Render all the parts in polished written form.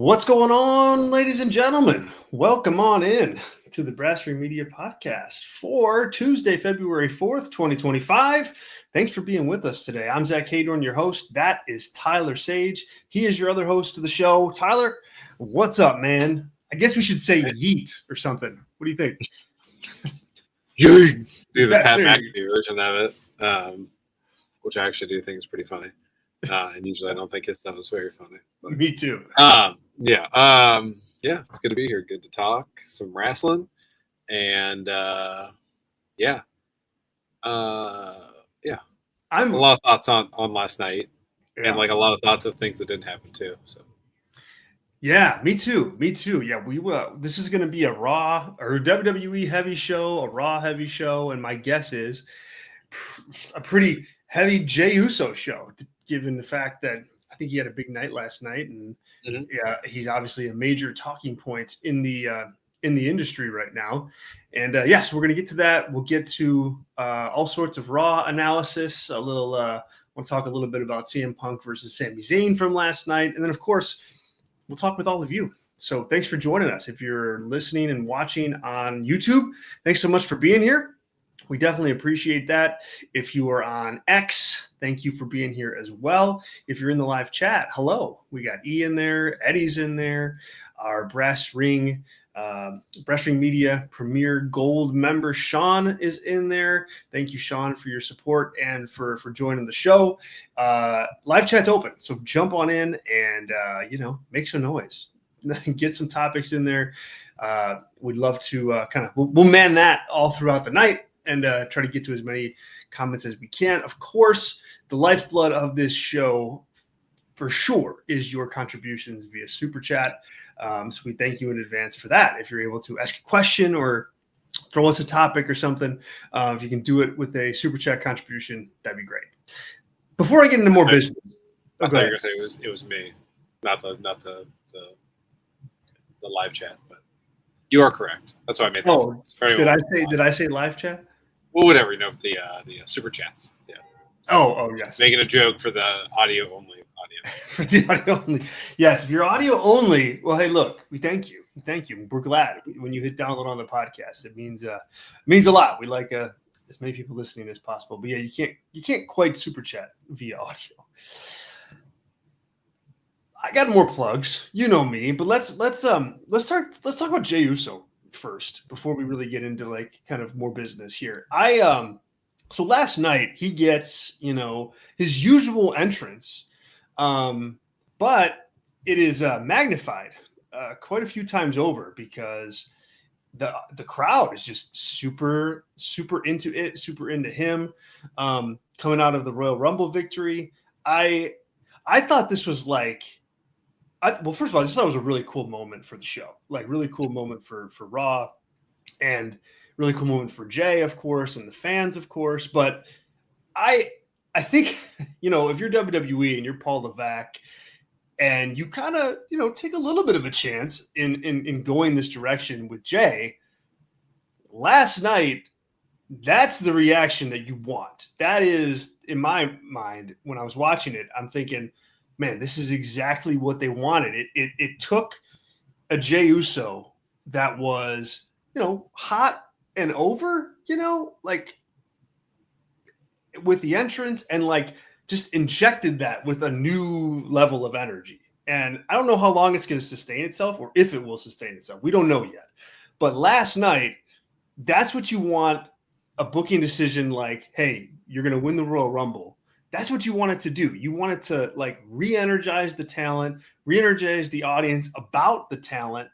What's going on, ladies and gentlemen? Welcome on in to the Brasserie Media Podcast for Tuesday, February 4th, 2025. Thanks for being with us today. I'm Zach Haydorn, your host. That is Tyler Sage. He is your other host of the show. Tyler, what's up, man? I guess we should say yeet or something. What do you think? Yeet! Do the Pat McAfee version of it, which I actually do think is pretty funny. And usually I don't think his stuff is very funny. But, Me too. Yeah, it's good to be here. Good to talk some wrestling, and I have a lot of thoughts on last night, and like a lot of thoughts of things that didn't happen too. So. Yeah, me too. Yeah, we will. This is going to be a Raw or WWE heavy show, a Raw heavy show, and my guess is a pretty heavy Jey Uso show, given the fact that I think he had a big night last night, and he's obviously a major talking point in the industry right now. And yes, we're going to get to that. We'll get to all sorts of Raw analysis. We'll talk a little bit about CM Punk versus Sami Zayn from last night, and then of course we'll talk with all of you. So thanks for joining us. If you're listening and watching on YouTube, thanks so much for being here. We definitely appreciate that. If you are on X, thank you for being here as well. If you're in the live chat, hello. We got E in there, Eddie's in there, our Brass Ring Media Premier Gold member Sean is in there. Thank you, Sean, for your support and for joining the show. Live chat's open, so jump on in and make some noise. Get some topics in there. We'd love to we'll man that all throughout the night and try to get to as many comments as we can. Of course, the lifeblood of this show for sure is your contributions via Super Chat. So we thank you in advance for that. If you're able to ask a question or throw us a topic or something, if you can do it with a Super Chat contribution, that'd be great. Before I get into more business. I thought you were going to say it was me, not the live chat, but you are correct. That's why I made that. Oh, did I say live chat? Well, whatever, the super chats. Yeah. So yes. Making a joke for the audio only audience. For the audio only. Yes, if you're audio only, well, hey, look, we thank you. We're glad when you hit download on the podcast. It means a lot. We like as many people listening as possible. But yeah, you can't quite super chat via audio. I got more plugs, you know me, but let's talk about Jey Uso first before we really get into like kind of more business here. So last night he gets his usual entrance, but it is magnified quite a few times over because the crowd is just super into it, super into him. Coming out of the Royal Rumble victory, I thought this was like. Well, first of all, I just thought it was a really cool moment for the show, like really cool moment for Raw and really cool moment for Jey, of course, and the fans, of course. But I think, if you're WWE and you're Paul Levesque and you kind of, take a little bit of a chance in going this direction with Jey, last night, that's the reaction that you want. That is, in my mind, when I was watching it, I'm thinking, man, this is exactly what they wanted. It took a Jey Uso that was, hot and over, like with the entrance and like just injected that with a new level of energy. And I don't know how long it's going to sustain itself or if it will sustain itself. We don't know yet. But last night, that's what you want a booking decision like, hey, you're going to win the Royal Rumble. That's what you want it to do. You want it to like re-energize the talent, re-energize the audience about the talent,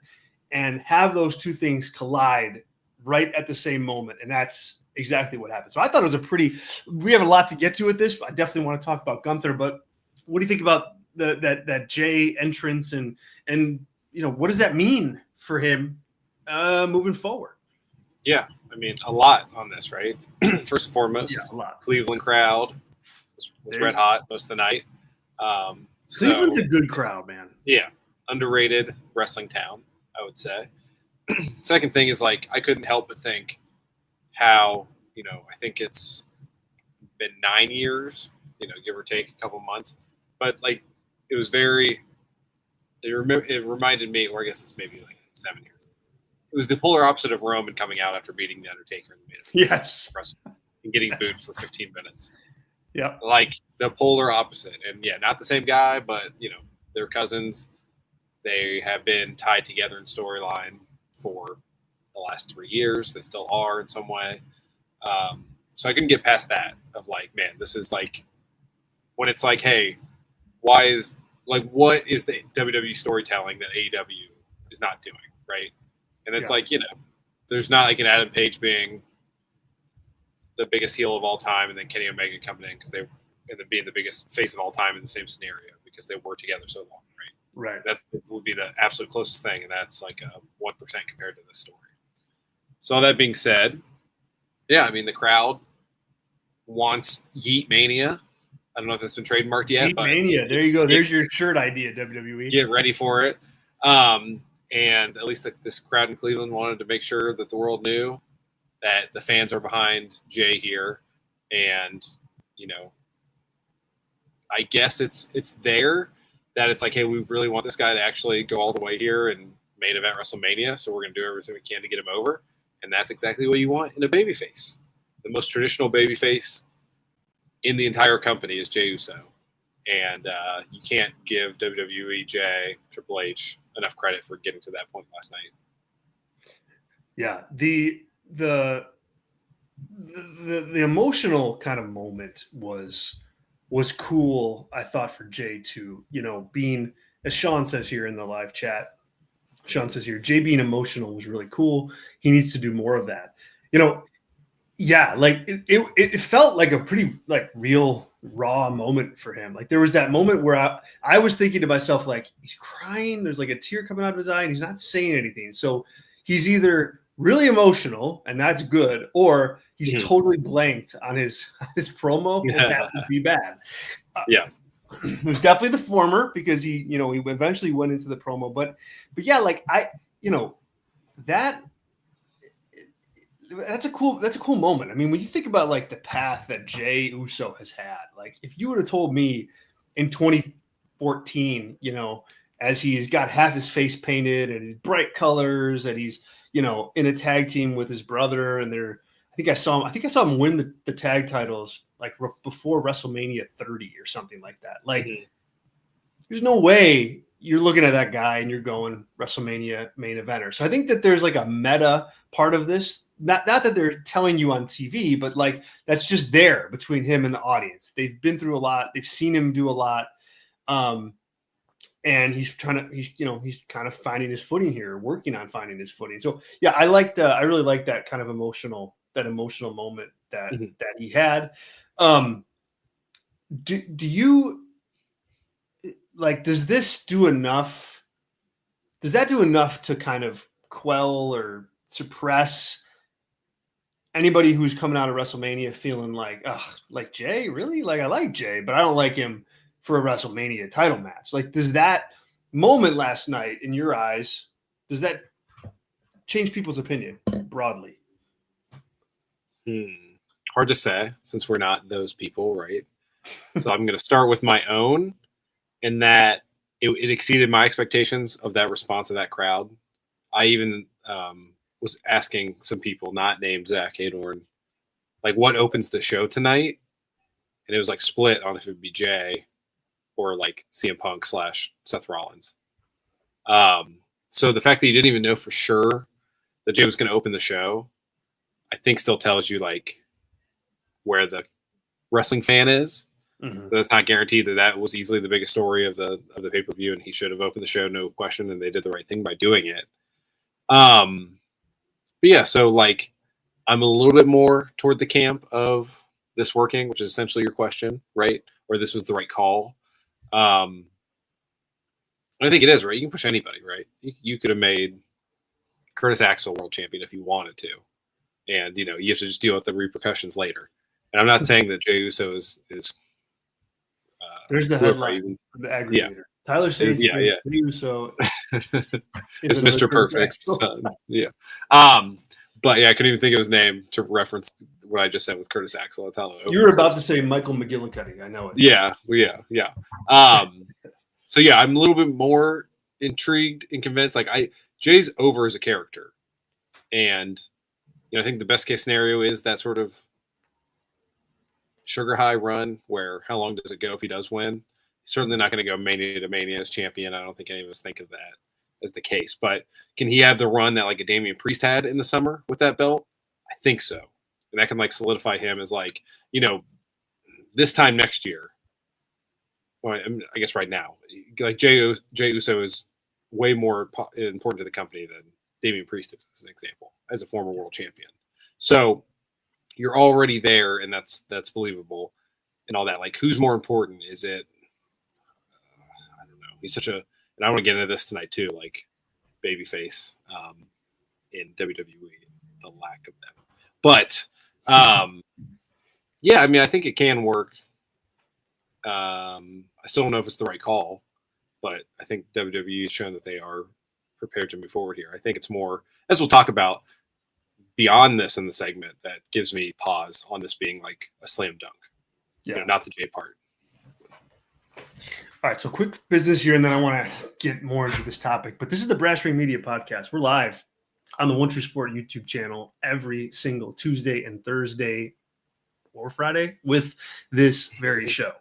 and have those two things collide right at the same moment. And that's exactly what happened. So I thought it was we have a lot to get to with this. I definitely want to talk about Gunther, but what do you think about that Jey entrance and what does that mean for him moving forward? Yeah, I mean, a lot on this, right? First and foremost, a lot. Cleveland crowd was red hot most of the night. Cleveland's a good crowd, man. Yeah, underrated wrestling town, I would say. Second thing is, like, I couldn't help but think how, I think it's been 9 years, give or take a couple months. But, like, it was very It reminded me, or I guess it's maybe like 7 years. It was the polar opposite of Roman coming out after beating the Undertaker in the main event. Yes. And getting booed for 15 minutes. Yeah. Like the polar opposite. And yeah, not the same guy, but they're cousins. They have been tied together in storyline for the last 3 years. They still are in some way. So I couldn't get past that of like, man, this is like when it's like, hey, what is the WWE storytelling that AEW is not doing, right? And it's like, there's not like an Adam Page being the biggest heel of all time and then Kenny Omega coming in because they and then being the biggest face of all time in the same scenario because they were together so long, right? Right. That would be the absolute closest thing, and that's like a 1% compared to this story. So all that being said, yeah, I mean the crowd wants Yeet Mania. I don't know if it's been trademarked yet, but Mania. There you go. There's your shirt idea, WWE. Get ready for it. And at least this crowd in Cleveland wanted to make sure that the world knew that the fans are behind Jey here. And, I guess it's there that it's like, hey, we really want this guy to actually go all the way here and main event WrestleMania. So we're going to do everything we can to get him over. And that's exactly what you want in a babyface. The most traditional babyface in the entire company is Jey Uso. And you can't give WWE, Jey, Triple H enough credit for getting to that point last night. Yeah, the emotional kind of moment was cool, I thought, for Jey to, being, as Sean says here in the live chat, Sean says here, Jey being emotional was really cool. He needs to do more of that. Yeah, like it felt like a pretty like real raw moment for him. Like there was that moment where I was thinking to myself, like, he's crying, there's like a tear coming out of his eye, and he's not saying anything. So he's either really emotional, and that's good, or he's totally blanked on his promo, and that would be bad. Yeah. It was definitely the former because he eventually went into the promo, but yeah, like that's a cool moment. I mean, when you think about like the path that Jey Uso has had, like if you would have told me in 2014, as he's got half his face painted and bright colors, that he's, in a tag team with his brother, and I think I saw him win the tag titles like before WrestleMania 30 or something like that. Like, there's no way you're looking at that guy and you're going WrestleMania main eventer. So I think that there's like a meta part of this. Not that they're telling you on TV, but like that's just there between him and the audience. They've been through a lot. They've seen him do a lot. And he's kind of finding his footing here, working on finding his footing. So yeah, I really liked that kind of emotional moment that he had. Do you like, does that do enough to kind of quell or suppress anybody who's coming out of WrestleMania feeling like, like Jey, really? Like, I like Jey, but I don't like him for a WrestleMania title match. Like, does that moment last night, in your eyes, does that change people's opinion broadly? Hard to say, since we're not those people, right? So I'm going to start with my own, in that it exceeded my expectations of that response of that crowd. I even was asking some people, not named Zach Hadorn, like, what opens the show tonight? And it was like split on if it would be Jey or like CM Punk / Seth Rollins. So the fact that you didn't even know for sure that Jey was going to open the show, I think still tells you like where the wrestling fan is. But it's not guaranteed that was easily the biggest story of the pay-per-view, and he should have opened the show, no question, and they did the right thing by doing it. But yeah, so like I'm a little bit more toward the camp of this working, which is essentially your question, right? Or this was the right call. I think it is, right? You can push anybody, right? You could have made Curtis Axel world champion if you wanted to, and you have to just deal with the repercussions later. And I'm not saying that Jey Uso is there's the headline, the aggregator. Yeah. Tyler says, Jey Uso is Mr. Perfect's son. Yeah. But yeah, I couldn't even think of his name to reference what I just said with Curtis Axel. That's how you were about to say Michael McGillicuddy. I know it. Yeah. So yeah, I'm a little bit more intrigued and convinced. Like Jay's over as a character, and I think the best case scenario is that sort of sugar high run where how long does it go if he does win? He's certainly not going to go Mania to Mania as champion. I don't think any of us think of that as the case. But can he have the run that like a Damian Priest had in the summer with that belt? I think so. And that can like solidify him as like, this time next year. Well, I guess right now, like Jey Uso is way more important to the company than Damian Priest is, as an example, as a former world champion. So you're already there, and that's believable, and all that. Like, who's more important? Is it? I don't know. He's such a, and I want to get into this tonight too. Like, babyface in WWE, the lack of them. But yeah, I mean, I think it can work. I still don't know if it's the right call, but I think WWE has shown that they are prepared to move forward here. I think it's more, as we'll talk about beyond this in the segment, that gives me pause on this being like a slam dunk. Yeah. Not the Jay part. All right, so quick business here, and then I want to get more into this topic. But this is the Brass Ring Media Podcast. We're live on the One True Sport YouTube channel every single Tuesday and Thursday or Friday with this very show.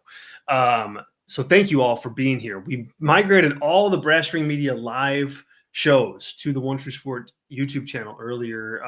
So thank you all for being here. We migrated all the Brass Ring Media live shows to the One True Sport YouTube channel earlier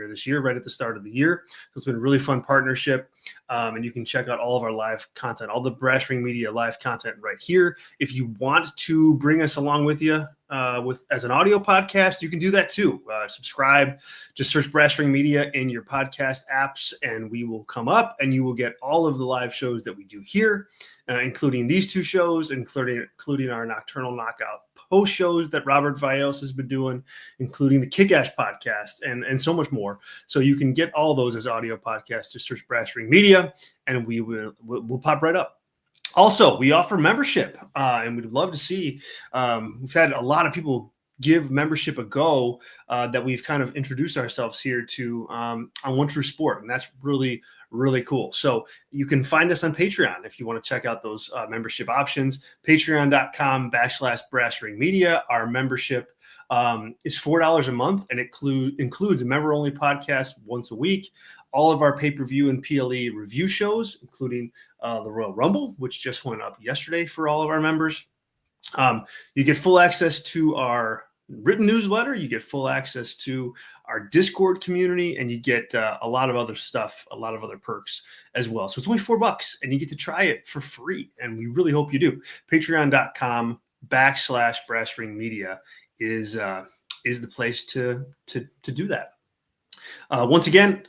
this year, right at the start of the year. So it's been a really fun partnership, and you can check out all of our live content, all the Brass Ring Media live content right here. If you want to bring us along with you as an audio podcast, you can do that too. Subscribe, just search Brass Ring Media in your podcast apps, and we will come up, and you will get all of the live shows that we do here, including these two shows, including our Nocturnal Knockout post shows that Robert Vios has been doing, including the Kick-Ass podcast and so much more. So you can get all those as audio podcasts. Just search Brass Ring Media, and we'll pop right up. Also, we offer membership, and we'd love to see. We've had a lot of people give membership a go that we've kind of introduced ourselves here to on One True Sport, and that's really, really cool. So you can find us on Patreon if you want to check out those membership options. Patreon.com/Brass Ring Media. Our membership is $4 a month, and it includes a member-only podcast once a week, all of our pay-per-view and PLE review shows, including the Royal Rumble, which just went up yesterday for all of our members. You get full access to our written newsletter, you get full access to our Discord community, and you get a lot of other stuff, a lot of other perks as well. So it's only $4, and you get to try it for free, and we really hope you do. Patreon.com/Brass Ring Media is the place to do that. Once again,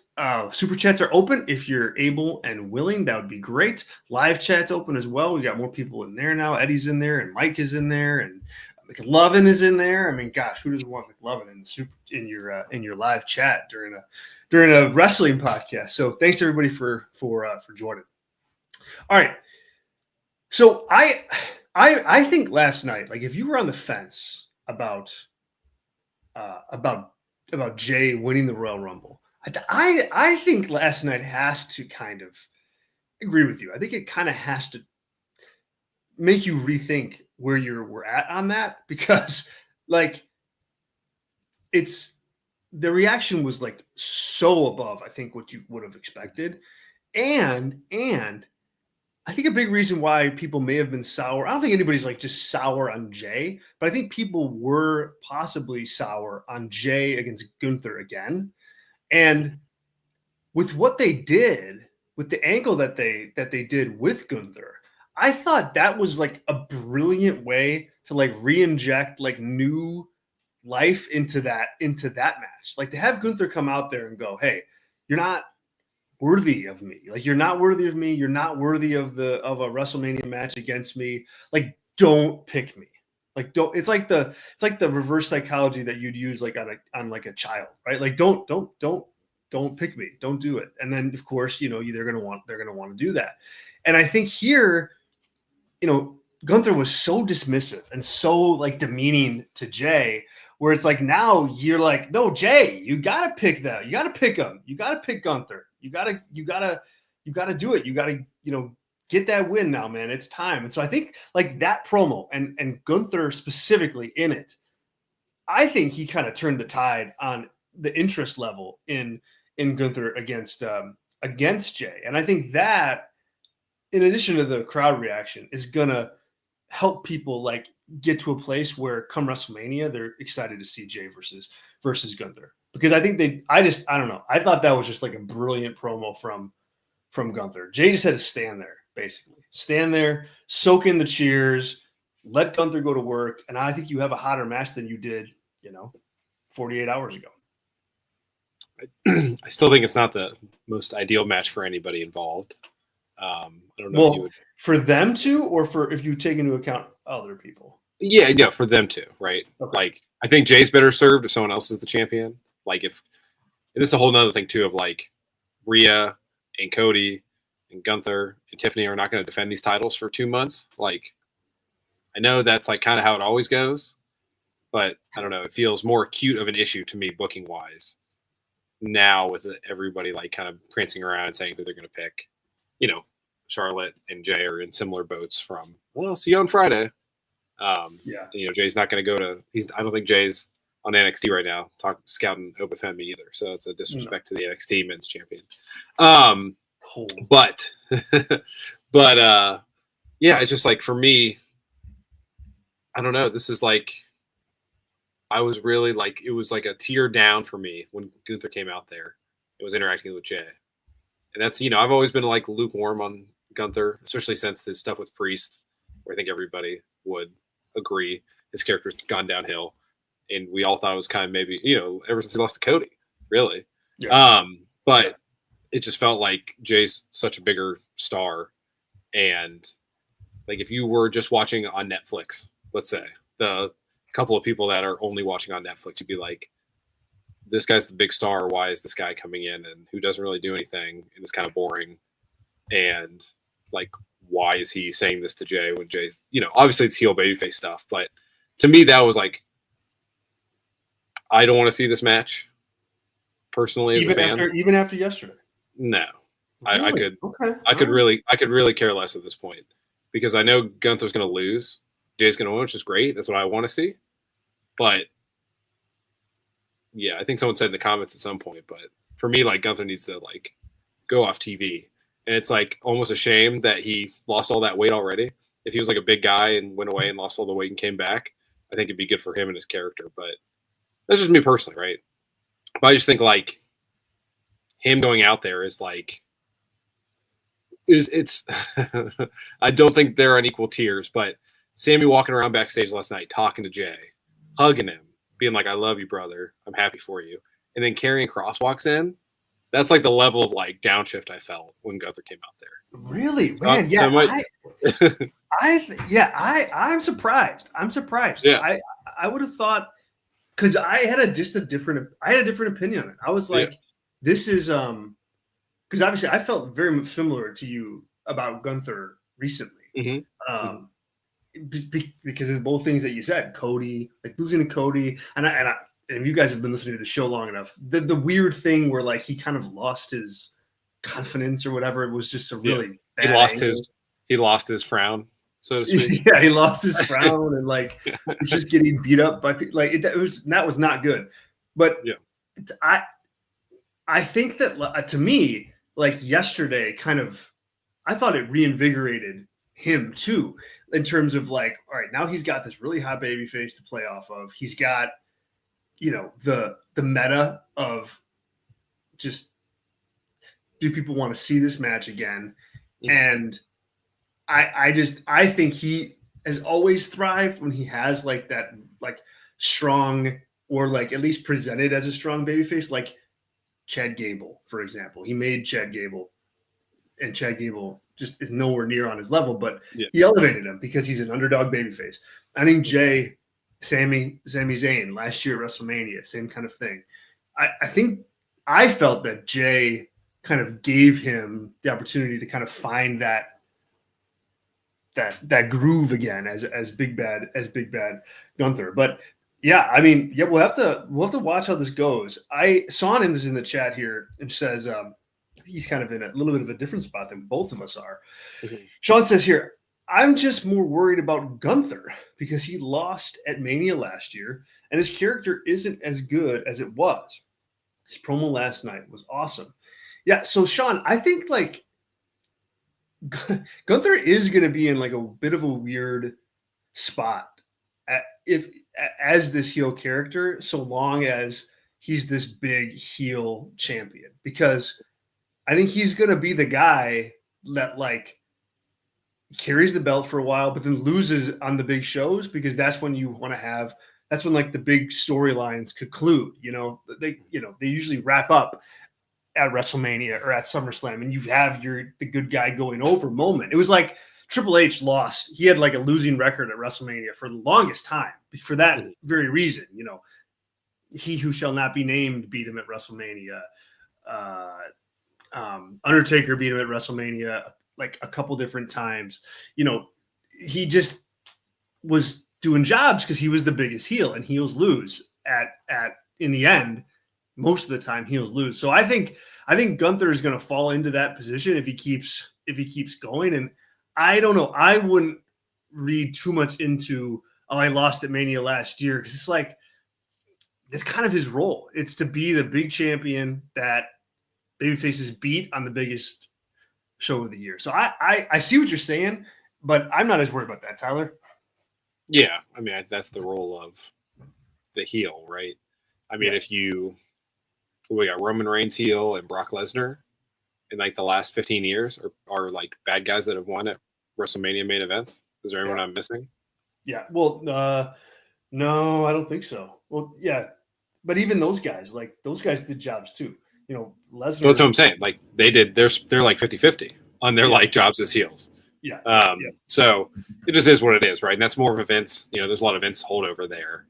super chats are open if you're able and willing. That would be great. Live chat's open as well. We got more people in there now. Eddie's in there, and Mike is in there, and McLovin is in there. I mean, gosh, who doesn't want McLovin in your live chat during a wrestling podcast? So thanks everybody for joining. All right, so I think last night, like if you were on the fence about Jey winning the Royal Rumble, I think last night has to kind of agree with you. I think it kind of has to make you rethink where we're at on that, because like the reaction was like so above, I think, what you would have expected. And I think a big reason why people may have been sour, I don't think anybody's like just sour on Jey, but I think people were possibly sour on Jey against Gunther again. And with what they did, with the angle that they did with Gunther, I thought that was like a brilliant way to like re-inject like new life into that match. Like to have Gunther come out there and go, "Hey, you're not worthy of me. Like you're not worthy of me. You're not worthy of a WrestleMania match against me. Like don't pick me. Like don't." It's like the reverse psychology that you'd use like on like a child, right? Like don't pick me. Don't do it. And then of course, they're gonna want to do that. And I think here, Gunther was so dismissive and so like demeaning to Jey, where it's like now you're like, no, Jey, you gotta pick that. You gotta pick him. You gotta pick Gunther. You gotta do it. You gotta, get that win now, man. It's time. And so I think like that promo and Gunther specifically in it, I think he kind of turned the tide on the interest level in Gunther against Jey. And I think that, in addition to the crowd reaction, is gonna help people like get to a place where come WrestleMania, they're excited to see Jey versus Gunther. Because I think I don't know. I thought that was just like a brilliant promo from Gunther. Jey just had to stand there, basically. Stand there, soak in the cheers, let Gunther go to work, and I think you have a hotter match than you did, 48 hours ago. I still think it's not the most ideal match for anybody involved. I don't know. Well, for them to, or for if you take into account other people. Yeah, for them too, right? Okay. Like, I think Jay's better served if someone else is the champion. Like, and this is a whole nother thing too of like Rhea and Cody and Gunther and Tiffany are not going to defend these titles for 2 months. Like, I know that's like kind of how it always goes, but I don't know. It feels more acute of an issue to me booking wise now with everybody like kind of prancing around and saying who they're going to pick. Charlotte and Jey are in similar boats from, well, see you on Friday. Yeah. Jay's not going to go to. I don't think Jay's on NXT right now, scouting Oba Femi either. So it's a disrespect to the NXT Men's Champion. But yeah, it's just like for me, I don't know. This is like, I was really like, it was like a tear down for me when Gunther came out there. It was interacting with Jey, and that's I've always been like lukewarm on Gunther, especially since this stuff with Priest, where I think everybody would agree his character's gone downhill. And we all thought it was kind of maybe, ever since he lost to Cody, really. Yeah. But it just felt like Jay's such a bigger star. And like if you were just watching on Netflix, let's say, the couple of people that are only watching on Netflix, you'd be like, this guy's the big star. Why is this guy coming in and who doesn't really do anything and is kind of boring? And like, why is he saying this to Jey when Jay's, obviously it's heel babyface stuff, but to me that was like, I don't want to see this match personally as a fan. Even after yesterday. No, really? I could really care less at this point because I know Gunther's going to lose. Jay's going to win, which is great. That's what I want to see. But yeah, I think someone said in the comments at some point, but for me, like Gunther needs to like go off TV. And it's like almost a shame that he lost all that weight already. If he was like a big guy and went away and lost all the weight and came back, I think it'd be good for him and his character. But that's just me personally, right? But I just think like him going out there is like it's I don't think they're on equal tiers, but Sami walking around backstage last night talking to Jey, hugging him, being like, I love you, brother. I'm happy for you. And then Karrion Kross walks in. That's like the level of like downshift I felt when Gunther came out there. Really? Man, yeah. I'm surprised. Yeah. I would have thought, because I had a different opinion on it. I was like, this is because obviously I felt very similar to you about Gunther recently. Because of both things that you said, Cody, like losing to Cody, and if you guys have been listening to the show long enough, the weird thing where like he kind of lost his confidence or whatever, it was just a really bad he lost his frown, so to speak. Yeah, he lost his frown and like was just getting beat up by people. Like that was not good. But I think that to me, like yesterday, kind of, I thought it reinvigorated him too, in terms of like, all right, now he's got this really hot baby face to play off of. He's got, the meta of just, do people want to see this match again? And I think he has always thrived when he has like that, like strong, or like at least presented as a strong babyface, like Chad Gable, for example. He made Chad Gable, and Chad Gable just is nowhere near on his level, but he elevated him because he's an underdog babyface. I think Sami Zayn last year at WrestleMania, same kind of thing. I think I felt that Jey kind of gave him the opportunity to kind of find that groove again as Big Bad Gunther. But yeah, I mean, we'll have to watch how this goes. Son is in the chat here and says, he's kind of in a little bit of a different spot than both of us are. Mhm. Sean says here, I'm just more worried about Gunther because he lost at Mania last year and his character isn't as good as it was. His promo last night was awesome. Yeah, so Sean, I think like Gunther is going to be in like a bit of a weird spot as this heel character, so long as he's this big heel champion, because I think he's going to be the guy that like carries the belt for a while, but then loses on the big shows, because that's when you want to have, that's when like the big storylines conclude, they usually wrap up at WrestleMania or at SummerSlam, and you have the good guy going over moment. It was like Triple H lost. He had like a losing record at WrestleMania for the longest time for that very reason. He who shall not be named beat him at WrestleMania. Undertaker beat him at WrestleMania like a couple different times. He just was doing jobs because he was the biggest heel, and heels lose at in the end. Most of the time heels lose. So I think Gunther is going to fall into that position if he keeps going. And I don't know. I wouldn't read too much into, I lost at Mania last year, because it's like, it's kind of his role. It's to be the big champion that babyfaces beat on the biggest show of the year. So I see what you're saying, but I'm not as worried about that, Tyler. Yeah, I mean, that's the role of the heel, right? I mean, if we got Roman Reigns heel and Brock Lesnar in like the last 15 years are like bad guys that have won at WrestleMania main events. Is there anyone I'm missing? Yeah. Well, no, I don't think so. Well, yeah, but even those guys did jobs too. Lesnar. That's what I'm saying. Like they're like 50-50 on their like jobs as heels. Yeah. So it just is what it is, right? And that's more of a Vince. There's a lot of Vince holdover there.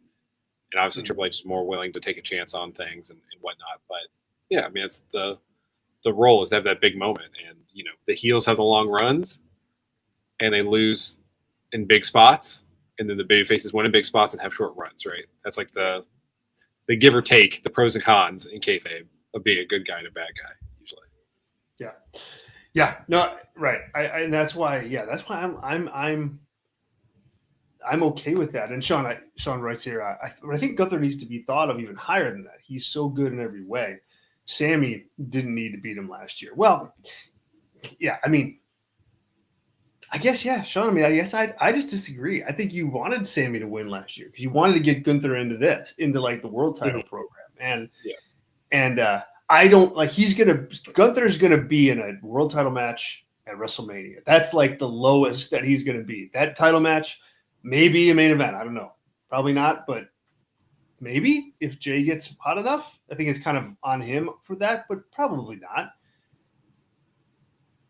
And obviously Triple H is more willing to take a chance on things and whatnot. But yeah, I mean, it's the role is to have that big moment. And, the heels have the long runs and they lose in big spots. And then the baby faces win in big spots and have short runs, right? That's like the give or take, the pros and cons in kayfabe of being a good guy and a bad guy, usually. Yeah. Yeah. No, right. And that's why I'm okay with that. And Sean writes here, I think Gunther needs to be thought of even higher than that. He's so good in every way. Sami didn't need to beat him last year. Well, yeah, I mean, I guess, yeah, Sean, I mean, I guess I just disagree. I think you wanted Sami to win last year because you wanted to get Gunther into like the world title program. And I don't like, Gunther's going to be in a world title match at WrestleMania. That's like the lowest that he's going to be. That title match, maybe a main event. I don't know. Probably not, but maybe if Jey gets hot enough. I think it's kind of on him for that, but probably not.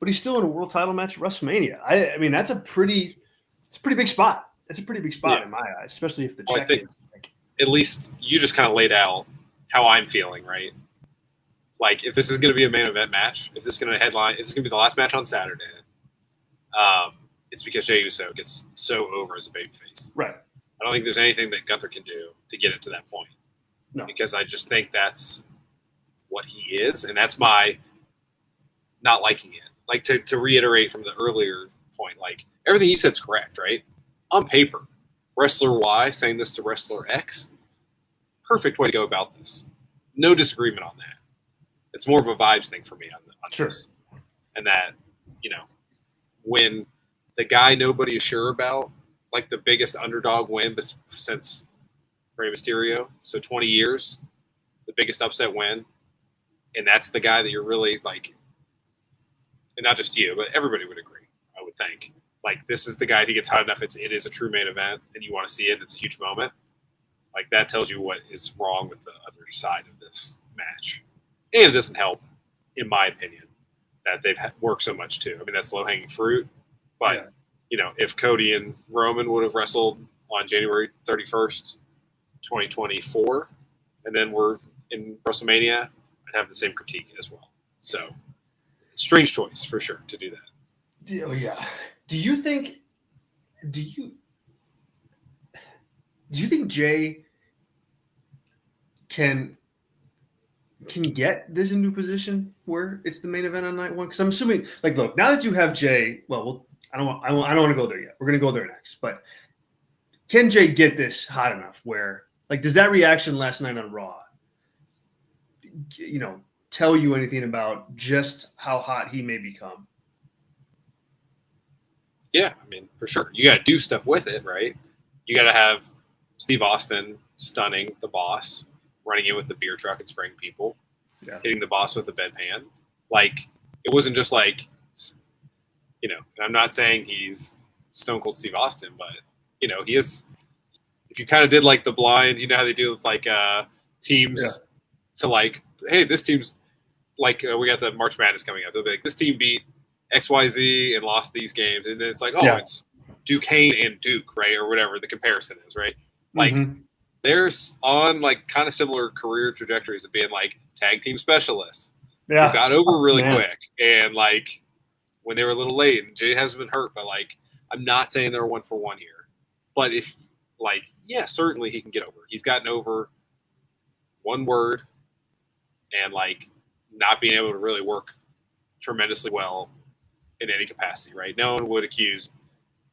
But he's still in a world title match at WrestleMania. I mean, it's a pretty big spot. It's a pretty big spot in my eyes, especially if the check is like, at least you just kind of laid out how I'm feeling, right? Like, if this is going to be a main event match, if this is going to headline, if this is going to be the last match on Saturday, it's because Jey Uso gets so over as a babyface. Right. I don't think there's anything that Gunther can do to get it to that point. No. Because I just think that's what he is, and that's my not liking it. Like, to reiterate from the earlier point, like, everything you said is correct, right? On paper, Wrestler Y saying this to Wrestler X, perfect way to go about this. No disagreement on that. It's more of a vibes thing for me on this. And that, when the guy nobody is sure about, like the biggest underdog win since Rey Mysterio, so 20 years, the biggest upset win, and that's the guy that you're really like, and not just you, but everybody would agree, I would think. Like, this is the guy who gets hot enough, it is a true main event, and you want to see it, it's a huge moment. Like, that tells you what is wrong with the other side of this match. And it doesn't help, in my opinion, that they've worked so much too. I mean, that's low-hanging fruit. But, if Cody and Roman would have wrestled on January 31st, 2024, and then we're in WrestleMania, I'd have the same critique as well. So, strange choice for sure to do that. Oh, yeah. Do you think Jey can can get this into a position where it's the main event on night one? Because I'm assuming, like, look, now that you have Jey, I don't want to go there yet. We're going to go there next. But can Jey get this hot enough where, like, does that reaction last night on Raw, tell you anything about just how hot he may become? Yeah, I mean, for sure. You got to do stuff with it, right? You got to have Steve Austin stunning the boss, running in with the beer truck and spraying people, hitting the boss with the bedpan. Like, it wasn't just like, I'm not saying he's Stone Cold Steve Austin, but, he is. If you kind of did like the blind, you know how they do with like teams to like, hey, this team's like, we got the March Madness coming up. They'll be like, this team beat XYZ and lost these games. And then it's like, it's Duquesne and Duke, right? Or whatever the comparison is, right? Like, there's on like kind of similar career trajectories of being like tag team specialists. Yeah. Who got over really quick. And like, when they were a little late, and Jey hasn't been hurt, but like, I'm not saying they're 1-for-1 here. But if, like, certainly he can get over. He's gotten over one word and like not being able to really work tremendously well in any capacity, right? No one would accuse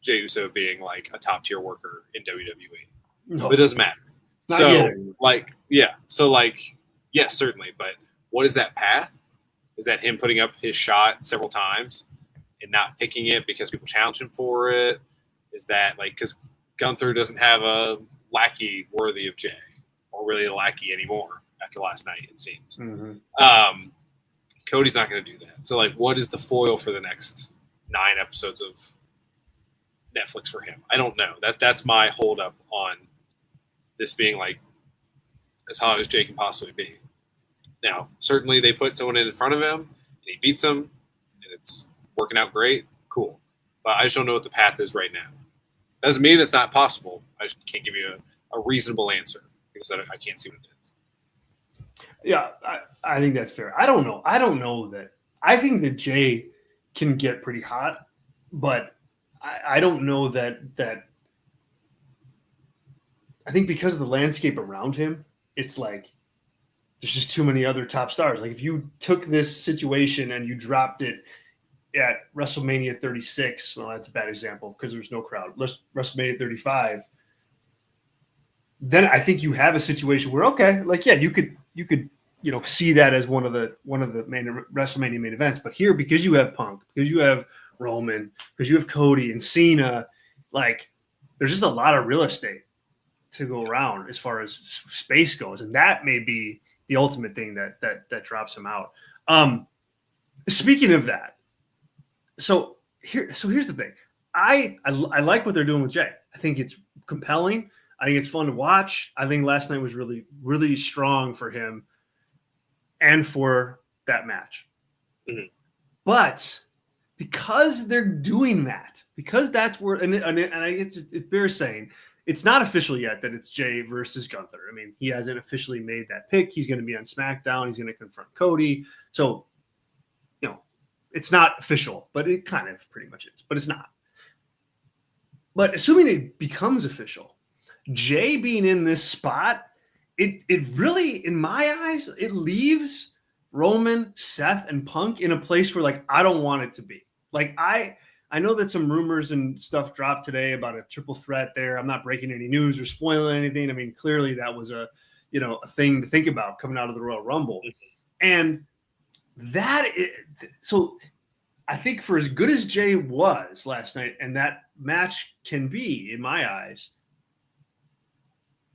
Jey Uso of being like a top tier worker in WWE. No. But it doesn't matter. Yes, certainly. But what is that path? Is that him putting up his shot several times and not picking it because people challenge him for it? Is that like, because Gunther doesn't have a lackey worthy of Jey, or really a lackey anymore after last night, it seems. Cody's not going to do that. So, like, what is the foil for the next 9 episodes of Netflix for him? I don't know. That's my holdup on this being, like, as hot as Jey can possibly be. Now, certainly they put someone in front of him, and he beats him, and it's working out great. Cool. But I just don't know what the path is right now. Doesn't mean it's not possible. I just can't give you a reasonable answer because I can't see what it is. Yeah, I think that's fair. I don't know that. I think that Jey can get pretty hot, but I don't know that. I think because of the landscape around him, it's like there's just too many other top stars. Like if you took this situation and you dropped it at WrestleMania 36, well, that's a bad example because there's no crowd. WrestleMania 35, then I think you have a situation where you could see that as one of the main WrestleMania main events. But here, because you have Punk, because you have Roman, because you have Cody and Cena, like there's just a lot of real estate to go around as far as space goes, and that may be the ultimate thing that drops him out. Speaking of that. So here's the thing. I like what they're doing with Jey. I think it's compelling. I think it's fun to watch. I think last night was really, really strong for him and for that match. But because they're doing that, because that's where, and it's bears saying it's not official yet that it's Jey versus Gunther. I mean, he hasn't officially made that pick. He's going to be on SmackDown. He's going to confront Cody. So, it's not official, but it kind of pretty much is, but it's not. But assuming it becomes official, Jey being in this spot, it really, in my eyes, it leaves Roman, Seth, and Punk in a place where, like, I don't want it to be. Like, I know that some rumors and stuff dropped today about a triple threat there. I'm not breaking any news or spoiling anything. I mean, clearly that was a thing to think about coming out of the Royal Rumble. And so I think for as good as Jey was last night, and that match can be, in my eyes,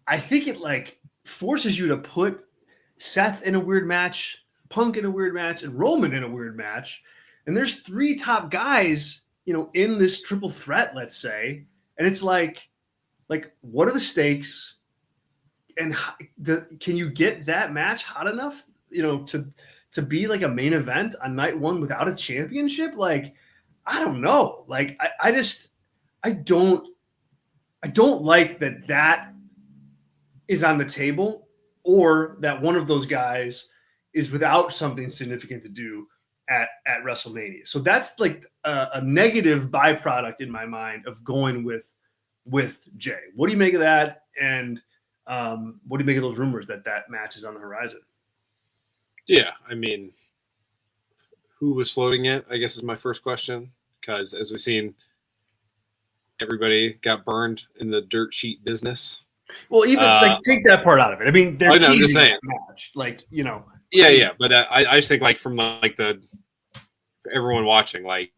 I think it like forces you to put Seth in a weird match, Punk in a weird match, and Roman in a weird match. And there's 3 top guys, in this triple threat, let's say. And it's like what are the stakes? And can you get that match hot enough, to be like a main event on night one without a championship? Like, I don't know. Like, I don't like that is on the table, or that one of those guys is without something significant to do at WrestleMania. So that's like a negative byproduct in my mind of going with Jey. What do you make of that? And what do you make of those rumors that match is on the horizon? Yeah, I mean, who was floating it, I guess is my first question. Because as we've seen, everybody got burned in the dirt sheet business. Well, even like take that part out of it. I mean, they're I know, I'm just teasing saying. that match, like Yeah. But I just think like from like for everyone watching, like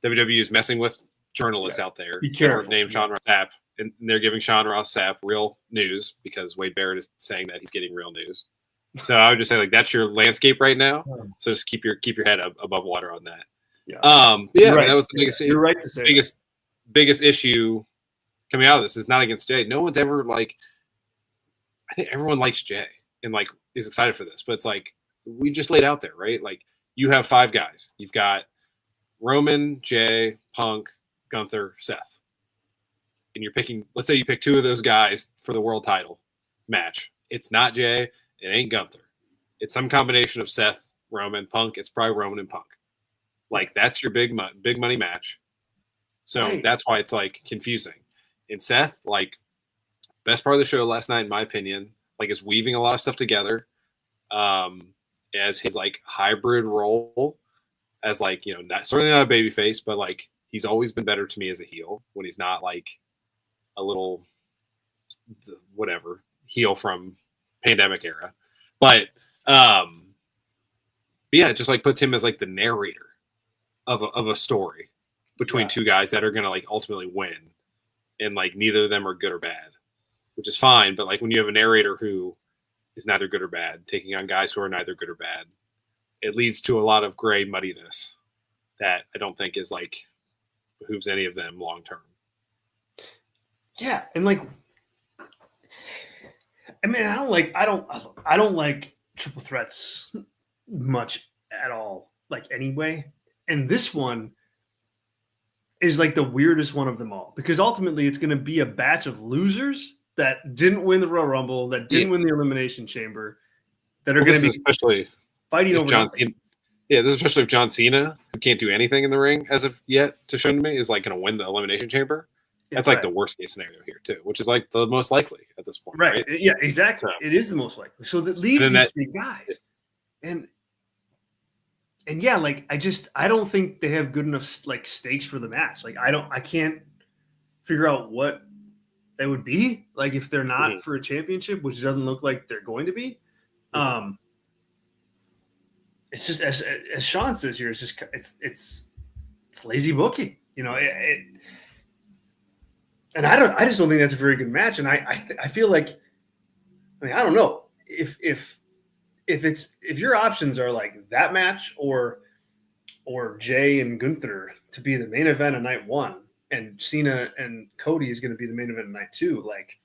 WWE is messing with journalists out there. Be careful. Named Sean Ross Sapp, and they're giving Sean Ross Sapp real news because Wade Barrett is saying that he's getting real news. So I would just say like that's your landscape right now. So just keep your head above water on that. Yeah. Yeah, right. that was the biggest. You're right to say biggest issue coming out of this is not against Jey. No one's ever like. I think everyone likes Jey and like is excited for this, but it's like we just laid out there, right? Like you have 5 guys. You've got Roman, Jey, Punk, Gunther, Seth, and you're picking. Let's say you pick 2 of those guys for the world title match. It's not Jey. It ain't Gunther. It's some combination of Seth, Roman, Punk. It's probably Roman and Punk. Like that's your big money match. So that's why it's like confusing. And Seth, like best part of the show last night, in my opinion, like is weaving a lot of stuff together, as his like hybrid role, as like certainly not a babyface, but like he's always been better to me as a heel when he's not like a little whatever heel from pandemic era, but yeah, it just like puts him as like the narrator of a story between 2 guys that are gonna like ultimately win, and like neither of them are good or bad, which is fine. But like when you have a narrator who is neither good or bad, taking on guys who are neither good or bad, it leads to a lot of gray muddiness that I don't think is like behooves any of them long term. Yeah, and like I mean, I don't like triple threats much at all, like anyway. And this one is like the weirdest one of them all because ultimately it's going to be a batch of losers that didn't win the Royal Rumble, that didn't win the Elimination Chamber, that are going to be especially fighting over nothing. Yeah, this is especially if John Cena, who can't do anything in the ring as of yet to show to me, is like going to win the Elimination Chamber. That's like the worst case scenario here too, which is like the most likely at this point. Right. Yeah, exactly. So, it is the most likely. So that leaves these 3 guys. And yeah, like I don't think they have good enough like stakes for the match. Like I can't figure out what they would be like if they're not for a championship, which doesn't look like they're going to be. It's just as Sean says here, it's just it's lazy booking, and I just don't think that's a very good match. And I feel like, I mean, I don't know if your options are like that match or Jey and Gunther to be the main event of night 1, and Cena and Cody is going to be the main event of night 2. Like,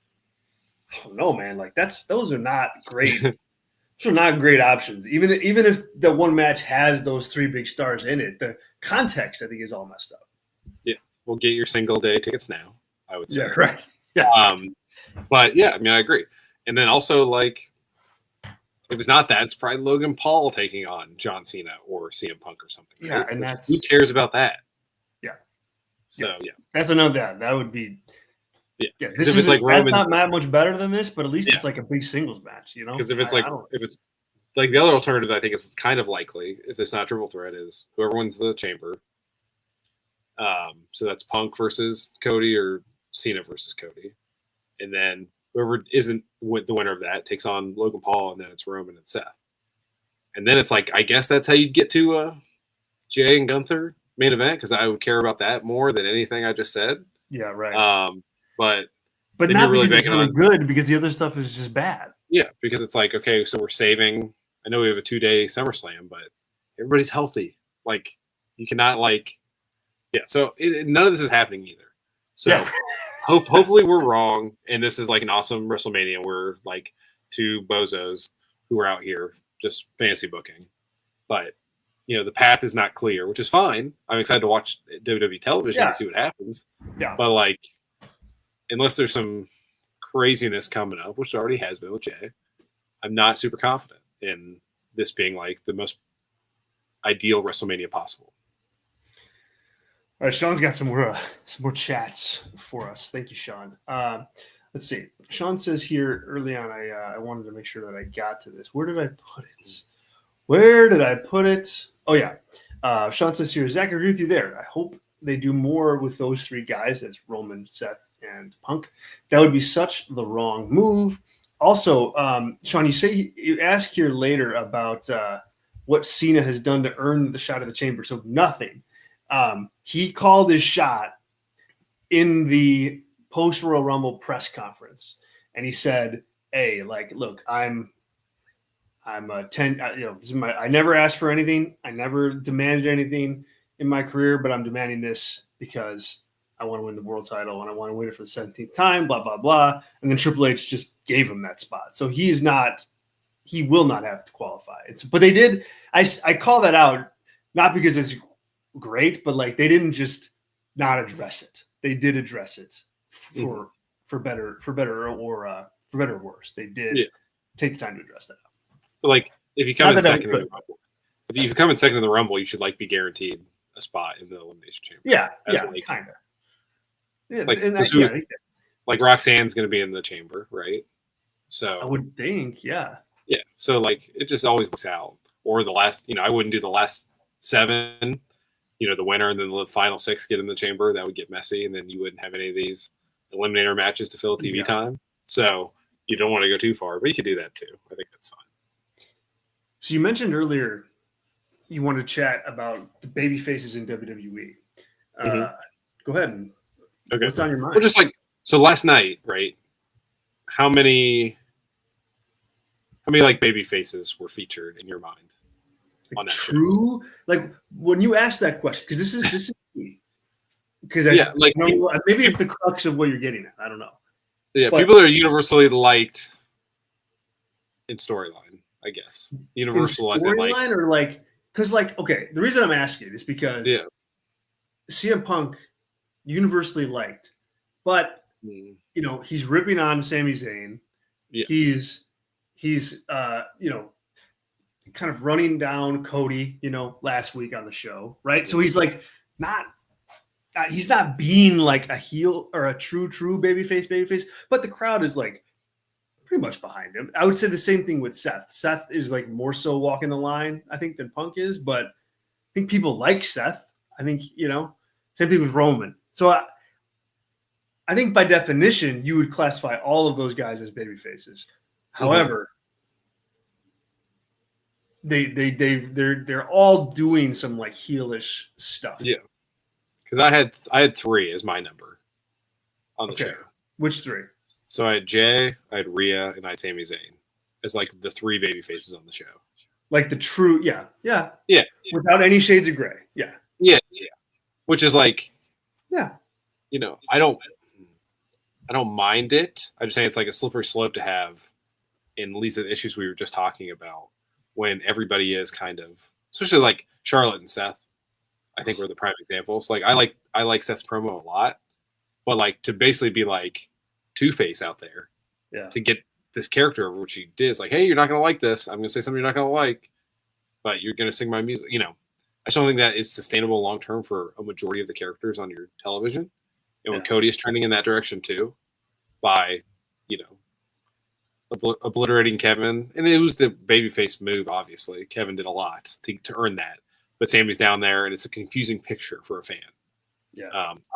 I don't know, man. Like those are not great. Those are not great options. Even if the one match has those 3 big stars in it, the context I think is all messed up. Yeah, we'll get your single day tickets now, I would say. Yeah, right. Yeah. But yeah, I mean, I agree. And then also like, if it's not that, it's probably Logan Paul taking on John Cena or CM Punk or something. Yeah, right? and that's who cares about that? Yeah. So yeah, that's another that would be. Yeah. This is like Roman, that's not that much better than this, but at least it's like a big singles match, Because if it's if it's like the other alternative, I think is kind of likely if it's not triple threat is whoever wins the chamber. So that's Punk versus Cody or Cena versus Cody, and then whoever isn't the winner of that takes on Logan Paul, and then it's Roman and Seth. And then it's like, I guess that's how you get to Jey and Gunther main event, because I would care about that more than anything I just said. Yeah, right. But not really because it's really good, because the other stuff is just bad. Yeah, because it's like, okay, so we're saving. I know we have a 2-day SummerSlam, but everybody's healthy. Like, you cannot So none of this is happening either. So hopefully we're wrong, and this is like an awesome WrestleMania. We're like 2 bozos who are out here just fantasy booking, but the path is not clear, which is fine. I'm excited to watch WWE television and see what happens. Yeah, but like, unless there's some craziness coming up, which already has been with Jey, I'm not super confident in this being like the most ideal WrestleMania possible. All right, Sean's got some more chats for us. Thank you, Sean. Let's see. Sean says here early on, I wanted to make sure that I got to this. Where did I put it? Where did I put it? Oh, yeah. Sean says here, Zach, I agree with you there. I hope they do more with those three guys. That's Roman, Seth, and Punk. That would be such the wrong move. Also, Sean, you ask here later about what Cena has done to earn the shot of the chamber. So nothing. He called his shot in the post-Royal Rumble press conference, and he said, hey, like, look, I'm a 10, this is I never asked for anything. I never demanded anything in my career, but I'm demanding this because I want to win the world title and I want to win it for the 17th time, blah, blah, blah. And then Triple H just gave him that spot. So he will not have to qualify. But they did, I call that out, not because it's great, but like they didn't just not address it. They did address it for better or worse. They did take the time to address that. But like, if you come in second in the Rumble, if you come in second in the Rumble, you should like be guaranteed a spot in the Elimination Chamber. Yeah, kind of. Yeah, like Roxanne's going to be in the chamber, right? So I would think, yeah. So like, it just always works out. Or the last, I wouldn't do the last 7. The winner and then the final 6 get in the chamber. That would get messy, and then you wouldn't have any of these eliminator matches to fill TV time. So you don't want to go too far, but you could do that too. I think that's fine. So you mentioned earlier you want to chat about the baby faces in WWE. Go ahead. And what's on your mind? Well, just like, so last night, right? How many like baby faces were featured in your mind? On that show? Like when you ask that question, because this is because maybe it's the crux of what you're getting at. I don't know. Yeah, but people are universally liked in storyline, I guess. Universal as in like, or like, because like, okay, the reason I'm asking is because CM Punk universally liked, but he's ripping on Sami Zayn. Yeah. He's kind of running down Cody, last week on the show, right? So he's like he's not being like a heel or a true babyface, but the crowd is like pretty much behind him. I would say the same thing with Seth. Seth is like more so walking the line, I think, than Punk is, but I think people like Seth. I think, same thing with Roman. So I think by definition, you would classify all of those guys as babyfaces. However, they're all doing some like heelish stuff. Yeah, because I had 3 as my number on the show. Which 3? So I had Jey, I had Rhea, and I had Sami Zayn as like the 3 baby faces on the show. Like the true, yeah. Without any shades of gray, yeah. Which is like, I don't mind it. I just say it's like a slippery slope to have, and leads to the issues we were just talking about. When everybody is kind of, especially like Charlotte and Seth, I think were the prime examples. Like I like Seth's promo a lot, but like to basically be like Two-Face out there, to get this character over which he did, is like, hey, you're not gonna like this. I'm gonna say something you're not gonna like, but you're gonna sing my music. I just don't think that is sustainable long term for a majority of the characters on your television. And when Cody is trending in that direction too, by obliterating Kevin, and it was the babyface move. Obviously, Kevin did a lot to earn that, but Sammy's down there, and it's a confusing picture for a fan.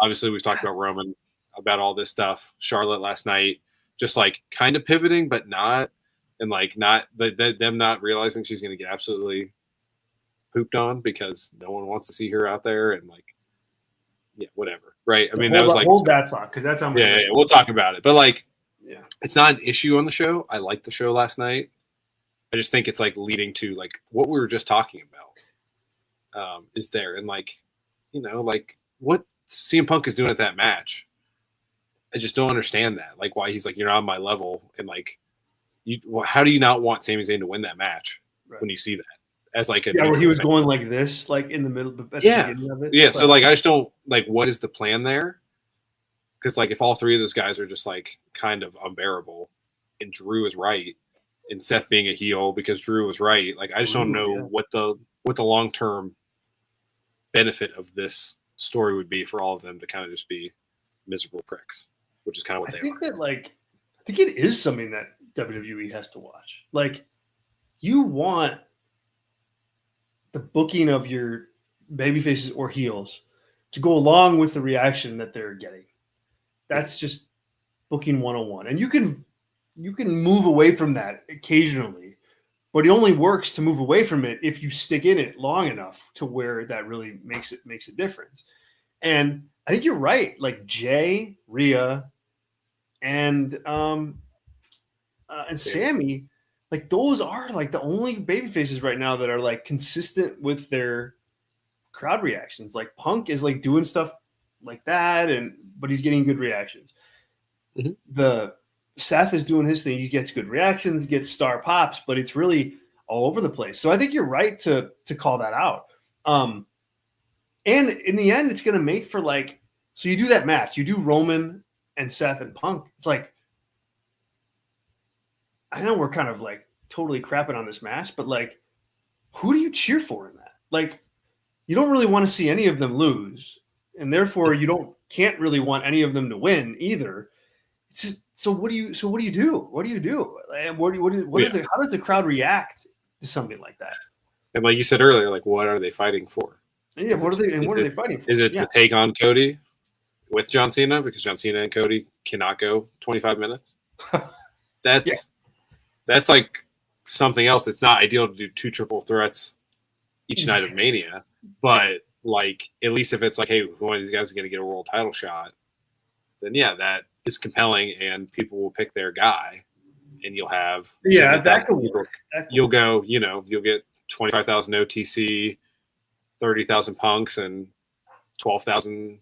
Obviously, we've talked about Roman, about all this stuff. Charlotte last night, just like kind of pivoting, but not, and like not them not realizing she's going to get absolutely pooped on because no one wants to see her out there, and like, whatever, right? I mean, that was like hold that thought because that's on. We'll talk about it, but like. Yeah, it's not an issue on the show. I liked the show last night. I just think it's like leading to like what we were just talking about is there, and like like what CM Punk is doing at that match. I just don't understand that. Like why he's like, you're not on my level, and like how do you not want Sami Zayn to win that match when you see that as like a where he was going like this, like in the middle, at the beginning of it. Yeah, so like I just don't like what is the plan there. Because, like, if all 3 of those guys are just, like, kind of unbearable, and Drew is right, and Seth being a heel because Drew was right, like, I just don't know what the long-term benefit of this story would be for all of them to kind of just be miserable pricks, which is kind of what they are. I think it is something that WWE has to watch. Like, you want the booking of your baby faces or heels to go along with the reaction that they're getting. That's just booking 101. And you can move away from that occasionally, but it only works to move away from it if you stick in it long enough to where that really makes a difference. And I think you're right. Like Jey, Rhea, and Sami, like those are like the only baby faces right now that are like consistent with their crowd reactions. Like Punk is like doing stuff like that, but he's getting good reactions. Mm-hmm. The Seth is doing his thing. He gets good reactions, gets star pops, but it's really all over the place. So I think you're right to call that out. And in the end, it's going to make for like, so you do that match, you do Roman and Seth and Punk. It's like, I know we're kind of like totally crapping on this match, but like, who do you cheer for in that? Like, you don't really want to see any of them lose, and therefore you can't really want any of them to win either. It's just, so what do you do? What do you do? And how does the crowd react to something like that? And like you said earlier, like what are they fighting for? Yeah, what are they fighting for? Is it to take on Cody with John Cena, because John Cena and Cody cannot go 25 minutes? That's like something else. It's not ideal to do 2 triple threats each night of Mania, but like at least if it's like, hey, one of these guys is going to get a world title shot, then yeah, that is compelling, and people will pick their guy, and you'll have that could work. You'll go, you'll get 25,000 OTC, 30,000 Punks, and 12,000,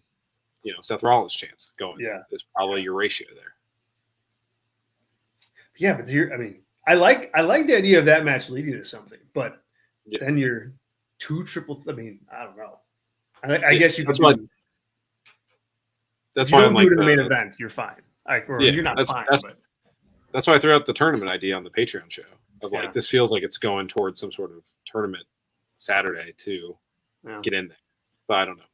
Seth Rollins chance going. Yeah, is probably your ratio there. Yeah, but I like the idea of that match leading to something, but then you're 2 triple. I don't know. I guess you could. That's why I'm like do it in the main event. You're fine. You're not fine. That's why I threw out the tournament idea on the Patreon show of like this feels like it's going towards some sort of tournament Saturday to get in there, but I don't know.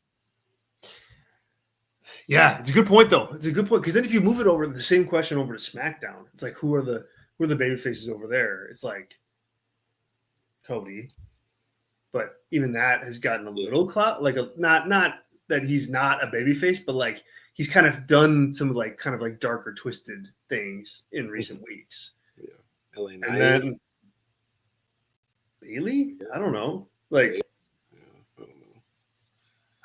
Yeah, it's a good point though. It's a good point because then if you move it over the same question over to SmackDown, it's like who are the baby faces over there? It's like Cody, but even that has gotten a little clout. Like not that he's not a baby face, but like he's kind of done some like kind of like darker, twisted things in recent weeks. Yeah, LA Knight. And then Bailey, I don't know. Like I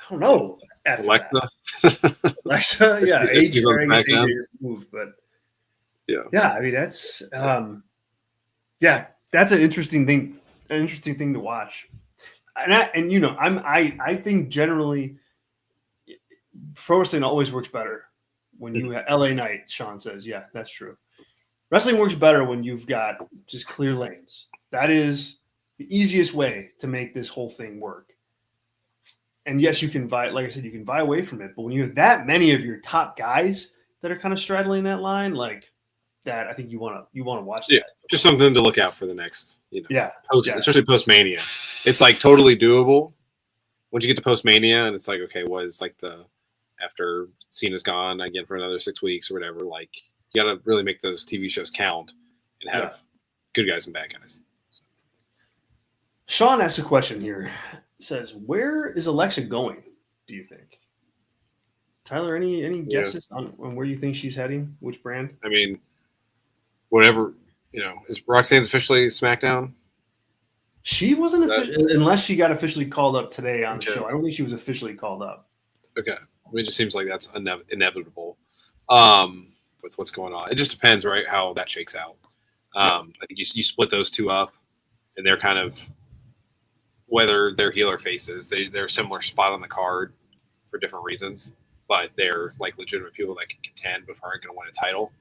don't know. Alexa, yeah, age move, but that's that's an interesting thing to watch. And I think generally pro wrestling always works better when you have LA Knight. Sean says, yeah, that's true. Wrestling works better when you've got just clear lanes. That is the easiest way to make this whole thing work. And yes, you can like I said, you can vie away from it. But when you have that many of your top guys that are kind of straddling that line, like that, I think you want to watch that. Just something to look out for the next, especially post Mania. It's like totally doable once you get to post Mania, and it's like, okay, was like after Cena's gone again for another 6 weeks or whatever. Like you got to really make those TV shows count and have good guys and bad guys. So. Sean asks a question here. Says, where is Alexa going, do you think? Tyler, any guesses on where you think she's heading? Which brand? I mean, whatever, is Roxanne's officially SmackDown? She wasn't officially, unless she got officially called up today on the show. I don't think she was officially called up. Okay. I mean, it just seems like that's inevitable with what's going on. It just depends, right, how that shakes out. I think you split those two up, and they're kind of, whether they're heel or faces, they're a similar spot on the card for different reasons, but they're like legitimate people that can contend but aren't going to win a title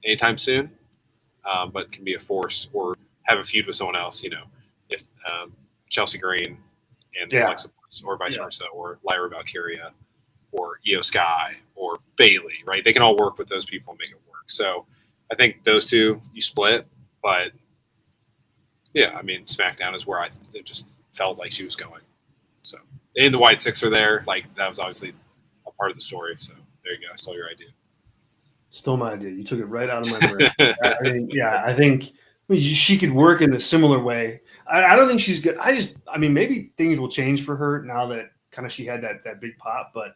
anytime soon, but can be a force or have a feud with someone else, if Chelsea Green and Alexa Bliss or vice versa, or Lyra Valkyria or Io Sky or Bailey, right? They can all work with those people and make it work. So I think those two you split, but yeah, I mean, SmackDown is where it just felt like she was going. So, and the White Six are there. Like, that was obviously a part of the story. So, there you go. I stole your idea. Stole my idea. You took it right out of my brain. I think she could work in a similar way. I don't think she's good. I mean, maybe things will change for her now that kind of she had that big pop, but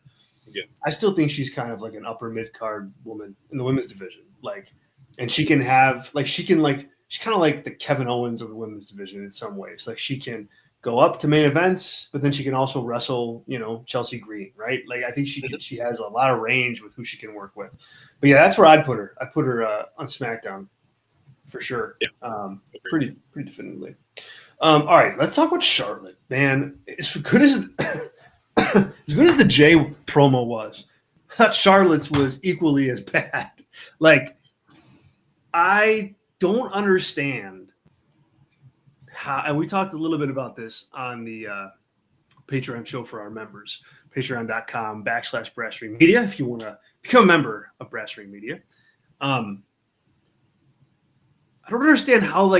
Yeah. I still think she's kind of like an upper mid card woman in the women's division. Like, and she can have like she's kind of like the Kevin Owens of the women's division in some ways. Like she can go up to main events, but then she can also wrestle, Chelsea Green, right? Like I think she has a lot of range with who she can work with. But yeah, that's where I'd put her. I put her on SmackDown for sure. Yeah. Pretty definitively. All right, let's talk about Charlotte, man. As good as the Jey promo was, I thought Charlotte's was equally as bad. Like, I don't understand how, and we talked a little bit about this on the Patreon show for our members, patreon.com/Brass Ring Media, if you want to become a member of Brass Ring Media. I don't understand how,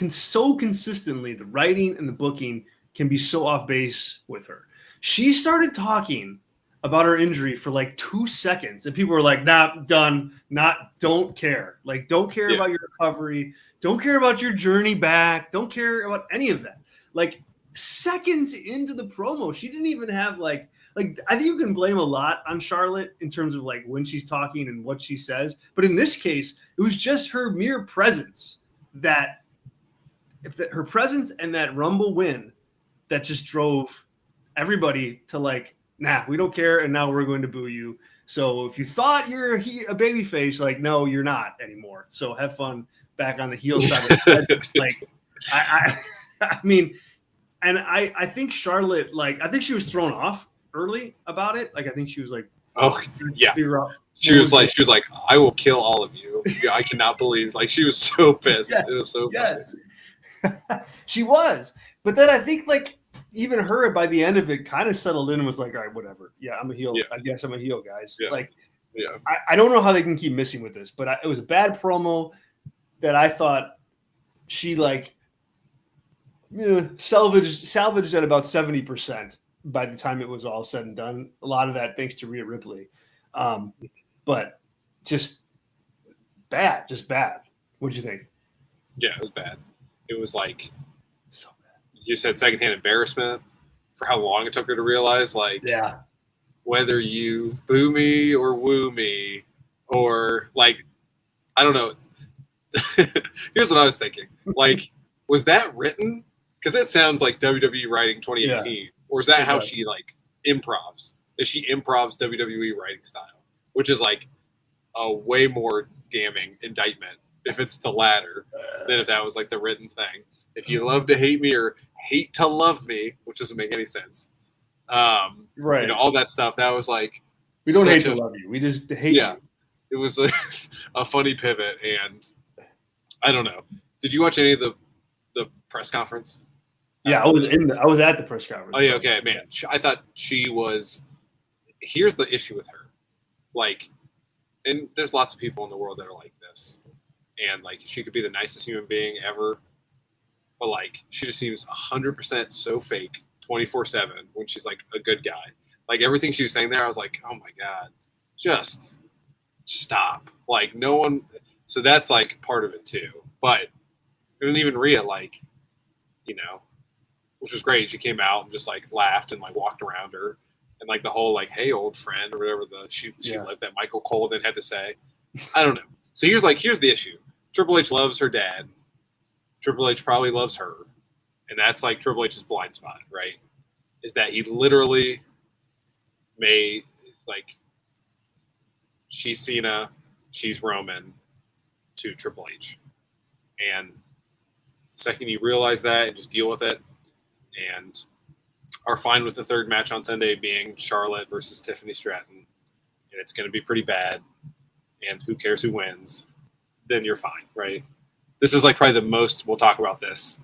so consistently the writing and the booking can be so off base with her. She started talking about her injury for like 2 seconds, and people were like, "Nah, done. Don't care. Like, don't care about your recovery. Don't care about your journey back. Don't care about any of that." Like, seconds into the promo, she didn't even have like I think you can blame a lot on Charlotte in terms of like when she's talking and what she says, but in this case, it was just her mere presence her presence and that Rumble win that just drove everybody to like, nah, we don't care, and now we're going to boo you. So if you thought you're a babyface, like, no, you're not anymore. So have fun back on the heel side. Like, I mean, and I think Charlotte, like, I think she was thrown off early about it. Like, I think she was like, oh yeah, she was like, I will kill all of you. I cannot believe, like, she was so pissed. Yes, it was so yes. She was, but then I think like even her by the end of it kind of settled in and was like, all right, whatever. Yeah, I'm a heel. Yeah. I guess I'm a heel, guys. Yeah. Like, yeah. I don't know how they can keep missing with this, but it was a bad promo that I thought she like salvaged at about 70% by the time it was all said and done. A lot of that thanks to Rhea Ripley, but just bad. What did you think? Yeah, it was bad. It was like, so bad. You said secondhand embarrassment for how long it took her to realize, like, yeah, whether you boo me or woo me, or like, I don't know. Here's what I was thinking. Like, was that written? Because it sounds like WWE writing 2018. Or is that how she like improvs? Is she improvs WWE writing style? Which is like a way more damning indictment if it's the latter than if that was like the written thing. If you love to hate me or hate to love me, which doesn't make any sense. Right. All that stuff. That was like, we don't hate to love you. We just hate you. It was a funny pivot, and I don't know. Did you watch any of the press conference? Yeah, I was at the press conference. Oh yeah, okay, man. I thought she was. Here's the issue with her, like, and there's lots of people in the world that are like this, and like she could be the nicest human being ever, but like she just seems 100% so fake 24/7 when she's like a good guy. Like everything she was saying there, I was like, oh my god, just stop. Like no one. So that's like part of it too. But and even Rhea, like, which was great. She came out and just like laughed and like walked around her, and like the whole like, hey old friend or whatever she lived that Michael Cole then had to say. I don't know. So here's the issue. Triple H loves her dad. Triple H probably loves her, and that's like Triple H's blind spot, right? Is that he literally made like she's Cena, she's Roman to Triple H, and the second you realize that and just deal with it, and are fine with the third match on Sunday being Charlotte versus Tiffany Stratton, and it's going to be pretty bad, and who cares who wins, then you're fine, right? This is like probably the most we'll talk about this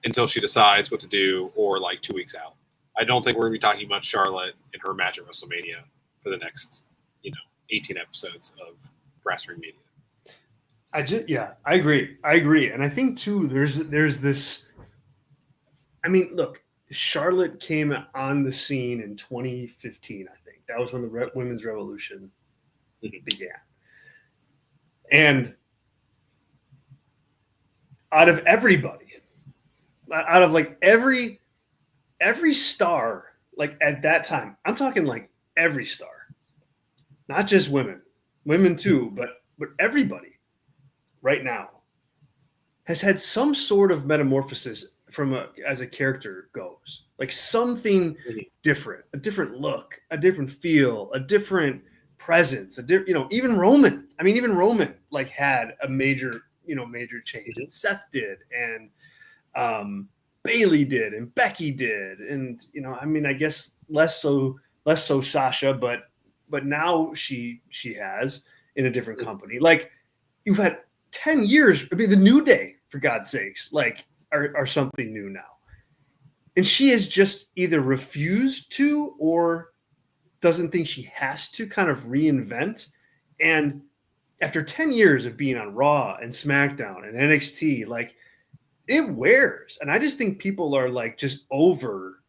until she decides what to do, or like 2 weeks out. I don't think we're going to be talking about Charlotte in her match at WrestleMania for the next, 18 episodes of Brass Ring Media. I agree. And I think too, there's this, I mean, look, Charlotte came on the scene in 2015, I think. That was when the women's revolution began. And out of everybody, out of like every star, like at that time, I'm talking like every star, not just women too, but everybody right now has had some sort of metamorphosis as a character goes, like something different, a different look, a different feel, a different presence, even Roman. I mean, even Roman like had a major change, and Seth did, and Bailey did, and Becky did, and I mean, I guess less so Sasha, but now she has in a different company. Like you've had 10 years. I mean, the New Day, for God's sakes, like are something new now, and she has just either refused to or doesn't think she has to kind of reinvent. And after 10 years of being on Raw and SmackDown and NXT, like it wears. And I just think people are like just over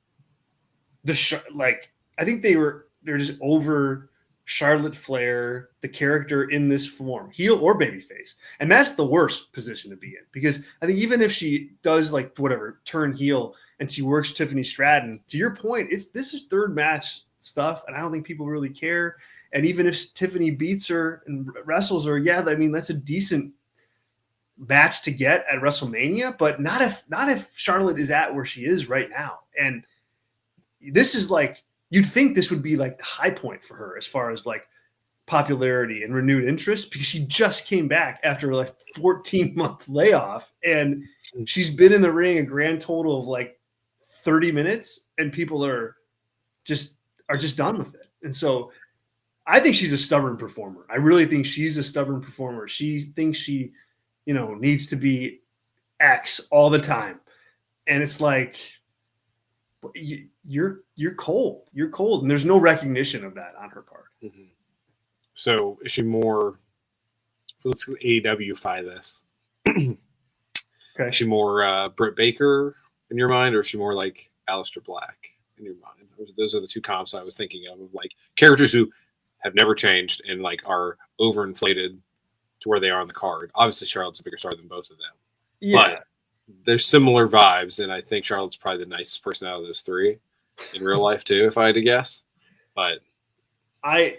like I think they're just over Charlotte Flair, the character in this form, heel or babyface. And that's the worst position to be in, because I think even if she does like whatever turn heel and she works Tiffany Stratton, to your point, this is third match stuff, and I don't think people really care. And even if Tiffany beats her and wrestles her, yeah, I mean that's a decent match to get at WrestleMania, but not if Charlotte is at where she is right now. And this is like, you'd think this would be like the high point for her as far as like popularity and renewed interest, because she just came back after like 14-month layoff, and she's been in the ring a grand total of like 30 minutes, and people are just done with it. And so I think she's a stubborn performer. I really think she's a stubborn performer. She thinks she, needs to be X all the time. And it's like, you're cold. You're cold. And there's no recognition of that on her part. Mm-hmm. So is she more, let's AEW-fy this. Okay. Is she more Britt Baker in your mind, or is she more like Aleister Black in your mind? Those are the two comps I was thinking of like characters who have never changed and like are overinflated to where they are on the card. Obviously, Charlotte's a bigger star than both of them. Yeah. But there's similar vibes, and I think Charlotte's probably the nicest person out of those three in real life too, if I had to guess. But I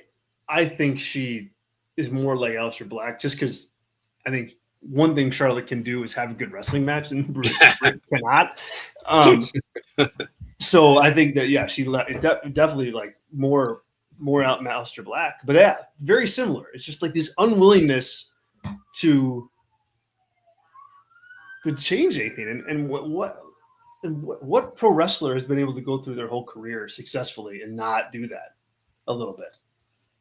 think she is more like Aleister Black, just because I think one thing Charlotte can do is have a good wrestling match, and Britt cannot. So I think that she definitely like more out in Aleister Black, but yeah, very similar. It's just like this unwillingness to change anything. And what pro wrestler has been able to go through their whole career successfully and not do that a little bit?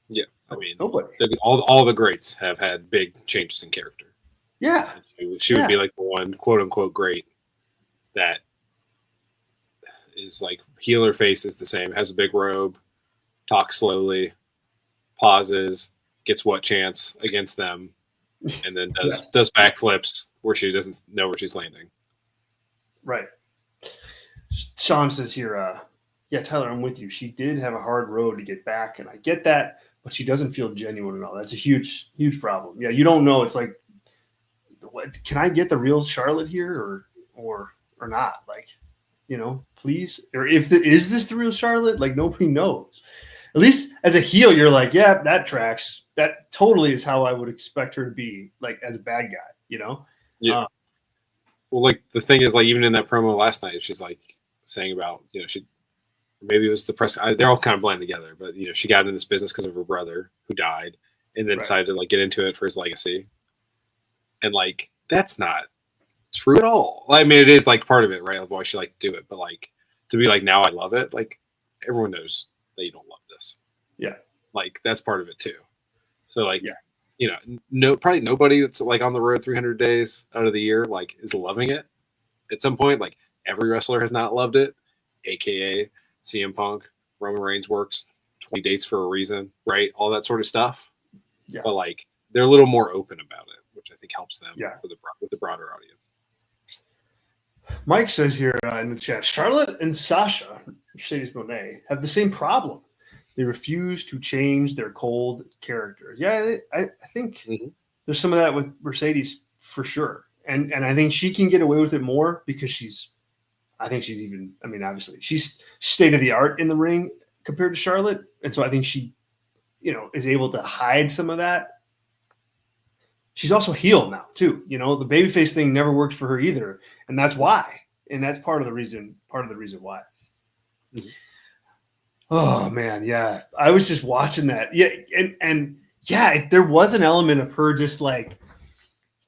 Yeah, I mean, nobody. All the greats have had big changes in character. Yeah, she would be like the one quote unquote great that is like heel or face is the same, has a big robe, talks slowly, pauses, gets what chance against them, and then does backflips where she doesn't know where she's landing. Right. Sean says here, Tyler, I'm with you. She did have a hard road to get back, and I get that, but she doesn't feel genuine at all. That's a huge, huge problem. Yeah, you don't know. It's like, can I get the real Charlotte here or not? Like, please. Or is this the real Charlotte? Like, nobody knows. At least as a heel, you're like, yeah, that tracks. That totally is how I would expect her to be, like as a bad guy, Yeah. Well, like the thing is, like even in that promo last night, she's like saying about, maybe it was the press. They're all kind of blend together, but she got in this business because of her brother who died, and then decided to like get into it for his legacy. And like that's not true at all. I mean, it is like part of it, right? Of why she like do it, but like to be like now I love it. Like everyone knows that you don't love this. Yeah, like that's part of it too. So like, probably nobody that's like on the road 300 days out of the year like is loving it. At some point, like every wrestler has not loved it, aka CM Punk, Roman Reigns works 20 dates for a reason, right? All that sort of stuff. Yeah. But like they're a little more open about it, which I think helps them with the broader audience. Mike says here in the chat, Charlotte and Sasha, Mercedes Moné, have the same problem. They refuse to change their cold characters. Yeah, I think there's some of that with Mercedes for sure. And I think she can get away with it more because she's I think she's even. I mean, obviously, she's state of the art in the ring compared to Charlotte, and so I think she, is able to hide some of that. She's also heel now too. The babyface thing never worked for her either, and that's why. And that's part of the reason. Part of the reason why. Mm-hmm. Oh man, yeah. I was just watching that. Yeah, and yeah, there was an element of her just like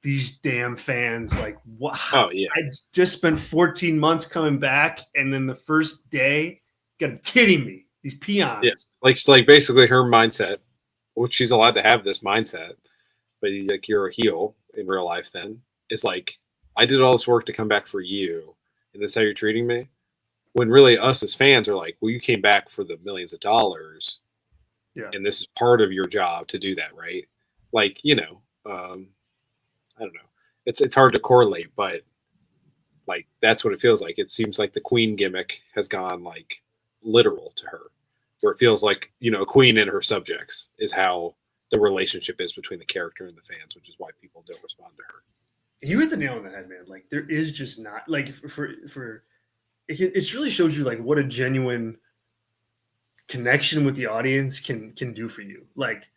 these damn fans. Like, what? Oh yeah. I just spent 14 months coming back, and then the first day, you gotta be kidding me. These peons. Yeah, like basically her mindset, which she's allowed to have this mindset, but like you're a heel in real life. Then it's like I did all this work to come back for you, and that's how you're treating me. When really us as fans are like, well, you came back for the millions of dollars, and this is part of your job to do that, right? Like, I don't know. It's hard to correlate, but like that's what it feels like. It seems like the queen gimmick has gone like literal to her, where it feels like a queen and her subjects is how the relationship is between the character and the fans, which is why people don't respond to her. You hit the nail on the head, man. Like there is just not like for. It really shows you like what a genuine connection with the audience can do for you. Like,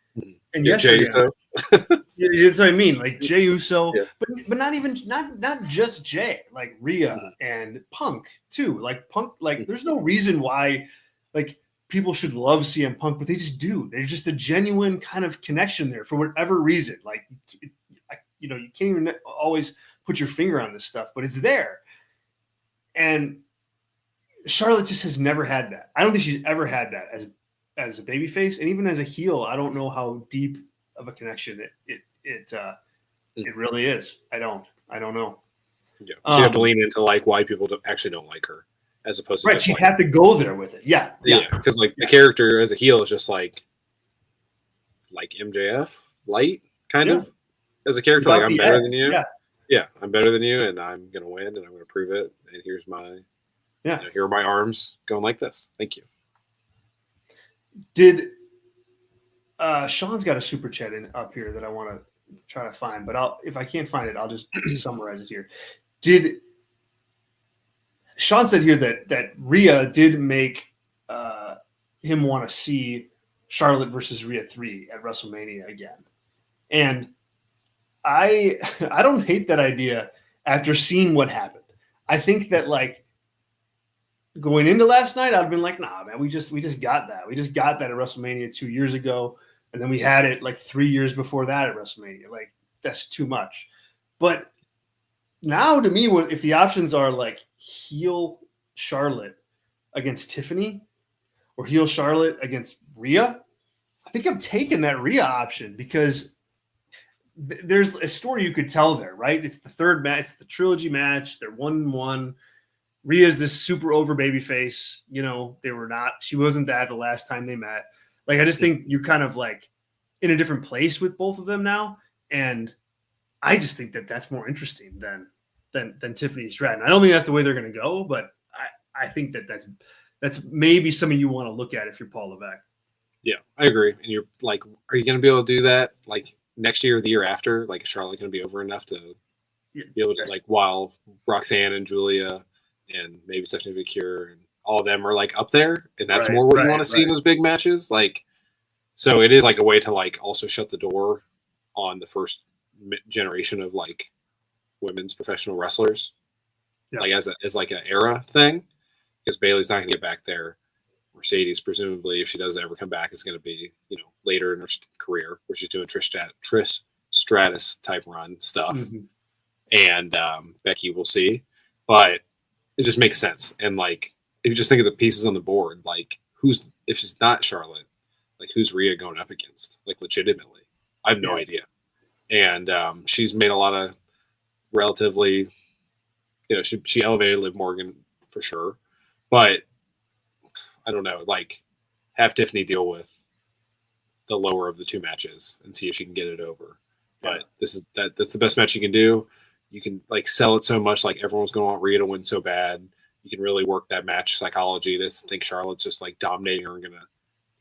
and Jey Uso. That's what I mean. Like Jey Uso, but not even not just Jey. Like Rhea and Punk too. Like Punk. Like there's no reason why like people should love CM Punk, but they just do. There's just a genuine kind of connection there for whatever reason. Like you can't even always put your finger on this stuff, but it's there. And Charlotte just has never had that. I don't think she's ever had that as a babyface, and even as a heel, I don't know how deep of a connection it really is. I don't know. Yeah, she'd have to lean into like why people actually don't like her, as opposed to right. She'd have to go there with it. Yeah, because like the character as a heel is just like MJF light kind of as a character. Like I'm better than you. Yeah, I'm better than you, and I'm gonna win, and I'm gonna prove it. And here's my. Yeah, here are my arms going like this. Thank you. Did Sean's got a super chat up here that I want to try to find, but if I can't find it, I'll just summarize it here. Did Sean said here that Rhea did make him want to see Charlotte versus Rhea 3 at WrestleMania again, and I don't hate that idea after seeing what happened. I think that like. Going into last night, I'd have been like, nah, man, we just got that. We just got that at WrestleMania 2 years ago. And then we had it like 3 years before that at WrestleMania. Like, that's too much. But now to me, if the options are like heel Charlotte against Tiffany or heel Charlotte against Rhea, I think I'm taking that Rhea option because there's a story you could tell there, right? It's the third match. It's the trilogy match. They're 1-1. Rhea's this super over baby face. They were not. She wasn't that the last time they met. Like, I just think you're kind of like in a different place with both of them now, and I just think that that's more interesting than Tiffany Stratton. I don't think that's the way they're going to go, but I think that's maybe something you want to look at if you're Paul Levesque. Yeah, I agree. And you're like, are you going to be able to do that like next year or the year after? Like, is Charlotte going to be over enough to be able to like while Roxanne and Julia and maybe Stephanie McCure and all of them are like up there, and that's more what you want to see in those big matches. Like, so it is like a way to like also shut the door on the first generation of like women's professional wrestlers, like as like an era thing, because Bayley's not going to get back there. Mercedes, presumably, if she does ever come back, is going to be later in her career, where she's doing Trish Stratus type run stuff, and Becky, we'll see, but. It just makes sense. And like, if you just think of the pieces on the board, like if she's not Charlotte, like who's Rhea going up against? Like legitimately, I have no idea. And she's made a lot of relatively, she elevated Liv Morgan for sure, but I don't know, like have Tiffany deal with the lower of the two matches and see if she can get it over. But that's the best match you can do. You can like sell it so much, like everyone's going to want Rhea to win so bad. You can really work that match psychology to think Charlotte's just like dominating her and going to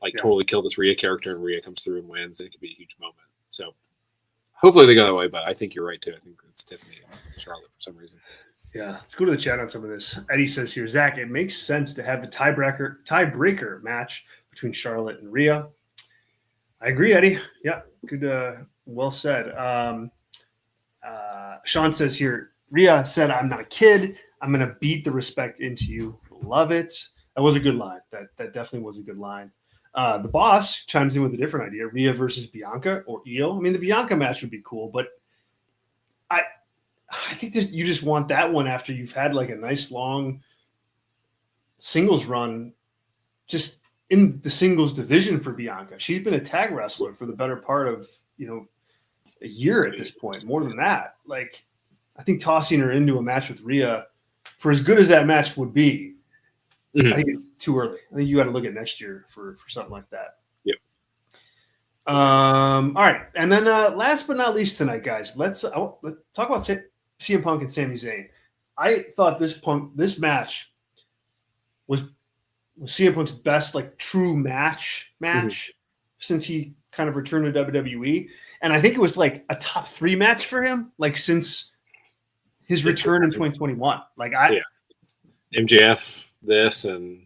like totally kill this Rhea character, and Rhea comes through and wins, and it could be a huge moment. So hopefully they go that way, but I think you're right too. I think it's Tiffany and Charlotte for some reason. Yeah, let's go to the chat on some of this. Eddie says here, Zach, it makes sense to have the tiebreaker match between Charlotte and Rhea. I agree, Eddie. Yeah, good. Well said. Sean says here, Rhea said, I'm not a kid. I'm going to beat the respect into you. Love it. That was a good line. That definitely was a good line. The boss chimes in with a different idea, Rhea versus Bianca or Io. I mean, the Bianca match would be cool, but I think you just want that one after you've had like a nice long singles run just in the singles division for Bianca. She's been a tag wrestler for the better part of, a year at this point, more than that. Like, I think tossing her into a match with Rhea, for as good as that match would be, I think it's too early. I think you got to look at next year for something like that. Yep. All right, and then last but not least tonight, guys, let's talk about CM Punk and Sami Zayn. I thought this match was CM Punk's best like true match since he kind of returned to WWE. And I think it was like a top 3 match for him, like since his return in 2021. Like MJF, this, and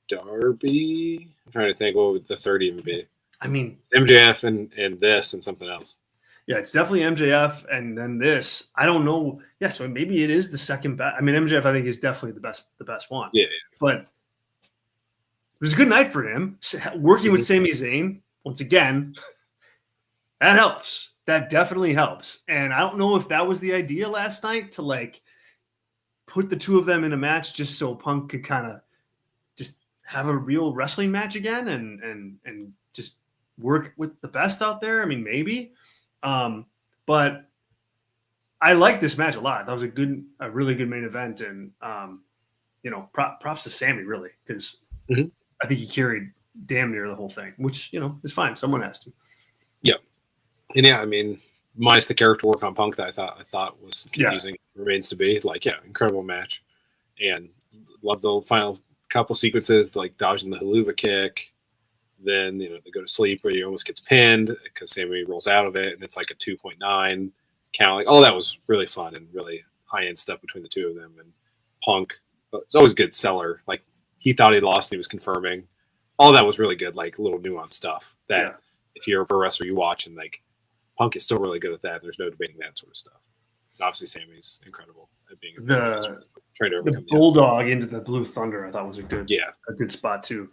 Darby. I'm trying to think what would the third even be. I mean, it's MJF and this and something else. Yeah, it's definitely MJF and then this. I don't know. Yeah, so maybe it is the second best. I mean, MJF I think is definitely the best one. Yeah. But it was a good night for him. Working with Sami Zayn, once again, that helps. That definitely helps. And I don't know if that was the idea last night to like put the two of them in a match just so Punk could kind of just have a real wrestling match again and just work with the best out there. I mean, maybe. But I like this match a lot. That was a really good main event. And, props to Sami really, because I think he carried damn near the whole thing, which, is fine. Someone has to. Yeah. And yeah, I mean, minus the character work on Punk that I thought was confusing, remains to be incredible match. And love the final couple sequences, like dodging the haluva kick. Then, they go to sleep where he almost gets pinned because Sami rolls out of it. And it's like a 2.9 count. Like, all that was really fun and really high-end stuff between the two of them. And Punk, it's always a good seller. Like, he thought he lost and he was confirming. All that was really good, like little nuanced stuff that if you're a pro wrestler, you watch, and like Punk is still really good at that. And there's no debating that sort of stuff. And obviously, Sami's incredible at being trying to overcome the bulldog into the Blue Thunder. I thought was a good spot too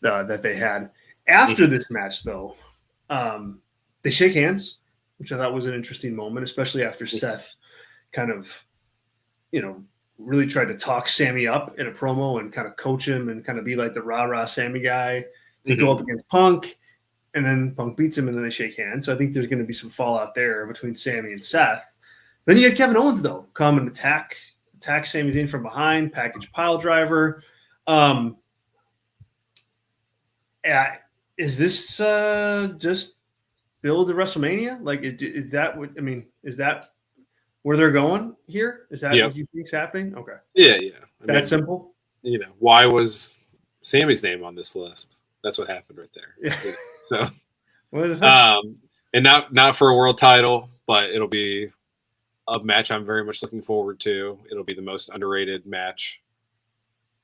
that they had after this match. Though they shake hands, which I thought was an interesting moment, especially after Seth kind of really tried to talk Sami up in a promo and kind of coach him and kind of be like the rah-rah Sami guy to go up against Punk. And then Punk beats him and then they shake hands. So I think there's going to be some fallout there between Sami and Seth. Then you had Kevin Owens, though, come and attack Sami Zayn from behind, package pile driver. Is this just build to WrestleMania? Like, is that what, I mean, is that where they're going here? Is that what you think's happening? Okay. Yeah. That's simple. Why was Sami's name on this list? That's what happened right there. Yeah. So, and not for a world title, but it'll be a match I'm very much looking forward to. It'll be the most underrated match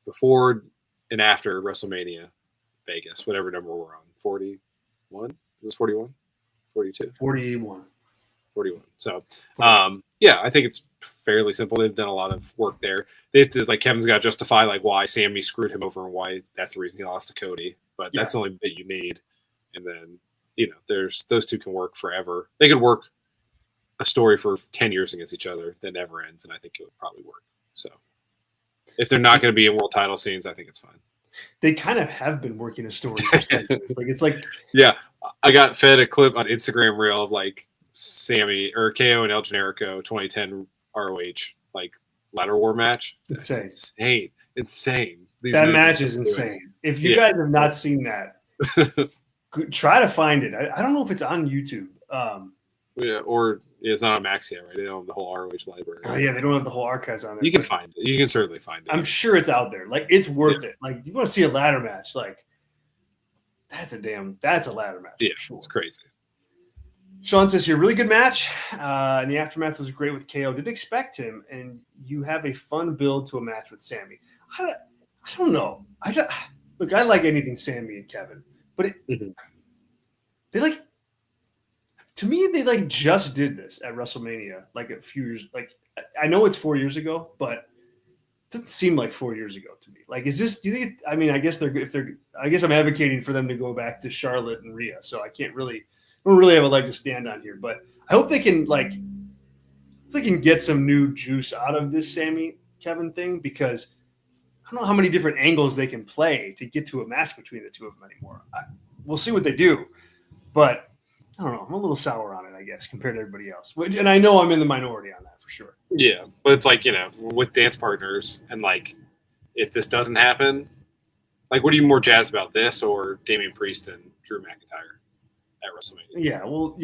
before and after WrestleMania Vegas, whatever number we're on. 41? Is this 41? 42? 41. 41. So, I think it's fairly simple. They've done a lot of work there. They have to, like, Kevin's got to justify like why Sami screwed him over and why that's the reason he lost to Cody. But that's the only bit you need. And then, there's those two can work forever. They could work a story for 10 years against each other that never ends, and I think it would probably work. So, if they're not going to be in world title scenes, I think it's fine. They kind of have been working a story for 10 years. Yeah, I got fed a clip on Instagram reel of like Sami or KO and El Generico 2010 ROH like ladder war match. Insane. That match is insane. If you guys have not seen that, try to find it. I don't know if it's on YouTube. Or it's not on Max yet, right? They don't have the whole ROH library. Oh yeah, they don't have the whole archives on it. You can find it. You can certainly find it. I'm sure it's out there. Like, it's worth it. Like, you want to see a ladder match? Like, that's a ladder match. Yeah, for sure. It's crazy. Sean says here, really good match. And the aftermath was great with KO. Didn't expect him, and you have a fun build to a match with Sami. I don't know. Look, I like anything Sami and Kevin, but they like, to me, they like just did this at WrestleMania like a few years. Like, I know it's 4 years ago, but it doesn't seem like 4 years ago to me. Like, is this? Do you think? I mean, I guess I guess I'm advocating for them to go back to Charlotte and Rhea, so I don't really have a leg to stand on here. But I hope they can get some new juice out of this Sami Kevin thing, because I don't know how many different angles they can play to get to a match between the two of them anymore. We'll see what they do, but I don't know. I'm a little sour on it, I guess, compared to everybody else. And I know I'm in the minority on that for sure. Yeah, but it's like, with dance partners, and like, if this doesn't happen, like, what are you more jazzed about, this or Damian Priest and Drew McIntyre at WrestleMania? Yeah, well,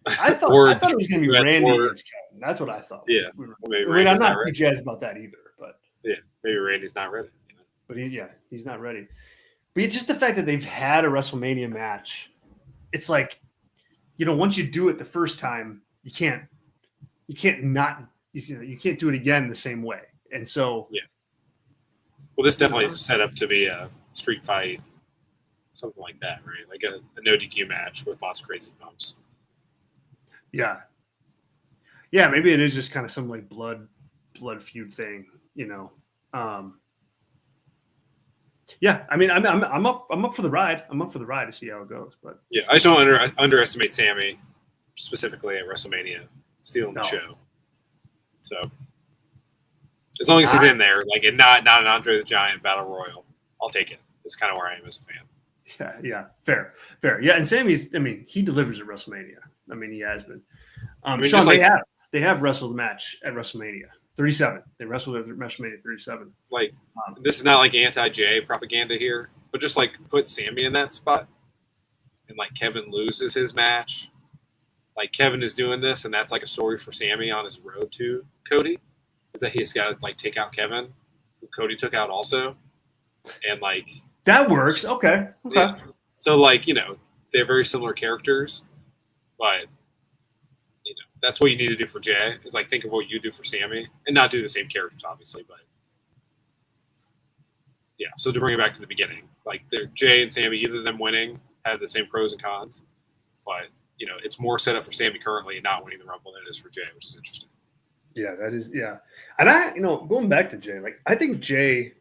I thought it was going to be Randy against Kevin. That's what I thought. Yeah, I'm not too jazzed about that either. But yeah, maybe Randy's not ready. But he's not ready. But just the fact that they've had a WrestleMania match, it's like, once you do it the first time, you can't do it again the same way. And so, yeah. Well, this definitely is set up to be a street fight, something like that, right? Like a no DQ match with lots of crazy bumps. Yeah. Yeah, maybe it is just kind of some like blood feud thing, Yeah, I mean, I'm up for the ride. I'm up for the ride to see how it goes. But yeah, I just don't underestimate Sami, specifically at WrestleMania, stealing the show. So as long as he's in there, like, and not an Andre the Giant Battle Royal, I'll take it. That's kind of where I am as a fan. Yeah, fair. Yeah, and Sami's, I mean, he delivers at WrestleMania. I mean, he has been. Sean, they have wrestled a match at WrestleMania 37. They wrestled at WrestleMania 37. Like, this is not like anti-Jey propaganda here, but just like put Sami in that spot, and like Kevin loses his match. Like, Kevin is doing this, and that's like a story for Sami on his road to Cody, is that he's got to like take out Kevin, who Cody took out also, and like that works. Okay. Yeah. So like, they're very similar characters, but that's what you need to do for Jey, is like think of what you do for Sami, and not do the same characters, obviously, but yeah. So to bring it back to the beginning, like, they're Jey and Sami, either of them winning have the same pros and cons, but it's more set up for Sami currently and not winning the Rumble than it is for Jey, which is interesting. Yeah, that is, yeah. And I, going back to Jey, like, I think Jey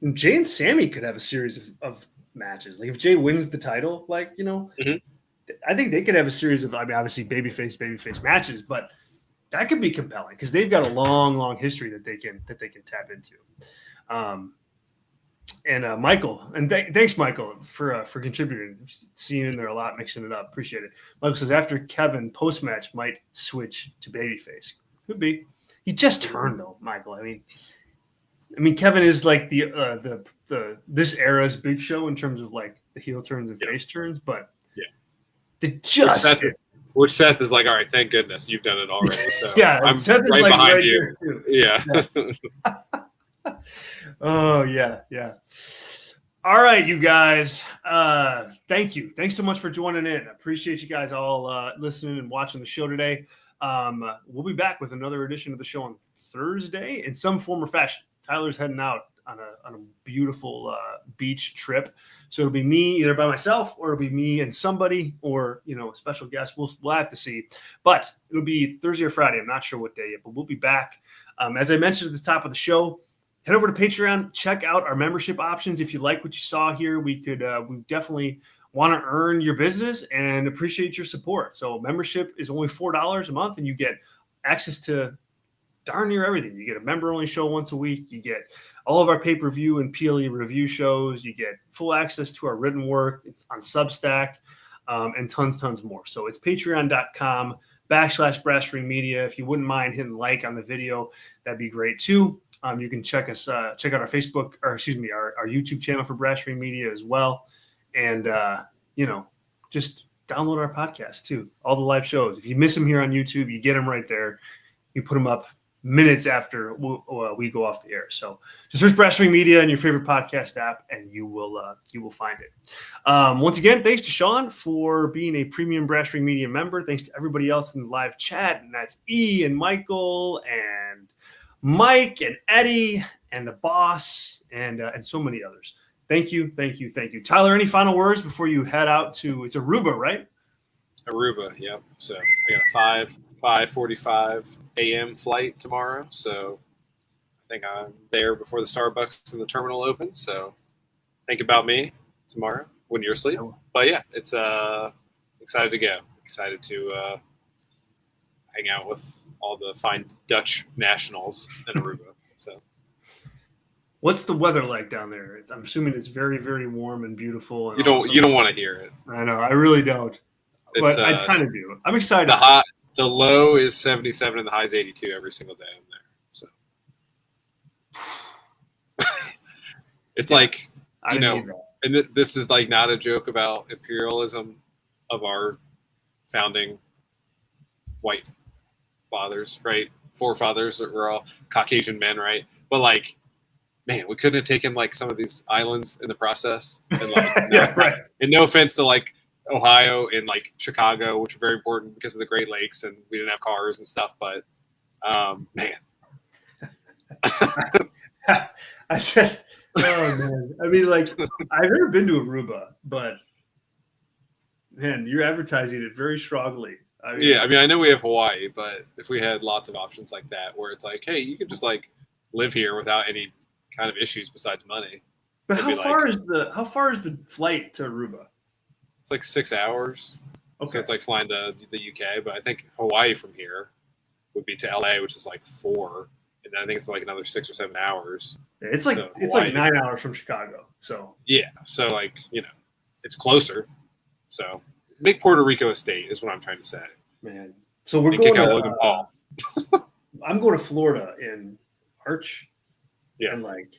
and Sami could have a series of matches. Like, if Jey wins the title, like, I think they could have a series of, I mean, obviously babyface matches, but that could be compelling because they've got a long history that they can tap into. And Michael, and thanks, Michael, for contributing. Seeing in there a lot, mixing it up. Appreciate it. Michael says after Kevin post match might switch to babyface. Could be. He just turned though, Michael. I mean, Kevin is like the this era's Big Show in terms of like the heel turns and face turns, but which Seth is like, all right, thank goodness you've done it already. So yeah, I'm Seth is right like behind right you. Too. Yeah. Oh yeah. All right, you guys. Thank you. Thanks so much for joining in. I appreciate you guys all listening and watching the show today. We'll be back with another edition of the show on Thursday in some form or fashion. Tyler's heading out on a beautiful beach trip, so it'll be me either by myself or it'll be me and somebody or a special guest. We'll have to see, but it'll be Thursday or Friday. I'm not sure what day yet, but we'll be back. As I mentioned at the top of the show, head over to Patreon, check out our membership options. If you like what you saw here, we definitely want to earn your business and appreciate your support. So membership is only $4 a month, and you get access to darn near everything. You get a member-only show once a week. You get all of our pay-per-view and PLE review shows. You get full access to our written work. It's on Substack, and tons more. So it's patreon.com/Brass Ring Media. If you wouldn't mind hitting like on the video, that'd be great too. You can check out our Facebook, or excuse me, our YouTube channel for Brass Ring Media as well. And, just download our podcast too. All the live shows. If you miss them here on YouTube, you get them right there. You put them up minutes after we go off the air. So just search Brass Ring Media in your favorite podcast app, and you will find it. Once again, thanks to Sean for being a premium Brass Ring Media member. Thanks to everybody else in the live chat, and that's E and Michael and Mike and Eddie and the boss and so many others. Thank you. Tyler, any final words before you head out to, it's Aruba, right? Aruba, yep. So I got a 5:45 a.m. flight tomorrow. So I think I'm there before the Starbucks in the terminal opens. So think about me tomorrow when you're asleep. But yeah, it's excited to go. Excited to hang out with all the fine Dutch nationals in Aruba. So what's the weather like down there? I'm assuming it's very, very warm and beautiful. And you don't want to hear it. I know, I really don't. But I kind of do. I'm excited. The low is 77 and the high is 82 every single day I'm there. So it's like, and this is like not a joke about imperialism of our founding white fathers, right? Forefathers that were all Caucasian men, right? But like, man, we couldn't have taken like some of these islands in the process. And like, right. And no offense to like Ohio and like Chicago, which are very important because of the Great Lakes, and we didn't have cars and stuff. But man, I just, oh man, I mean, like, I've never been to Aruba, but man, you're advertising it very strongly. I mean, I know we have Hawaii, but if we had lots of options like that, where it's like, hey, you could just like live here without any kind of issues besides money. But how far is the flight to Aruba? It's like 6 hours. Okay. So it's like flying to the UK, but I think Hawaii from here would be to LA, which is like 4, and then I think it's like another 6 or 7 hours. Yeah, it's like 9 hours from Chicago. So yeah, so like it's closer. So make Puerto Rico a state is what I'm trying to say. Man, so we're going to Logan Paul. I'm going to Florida in March. Yeah, and like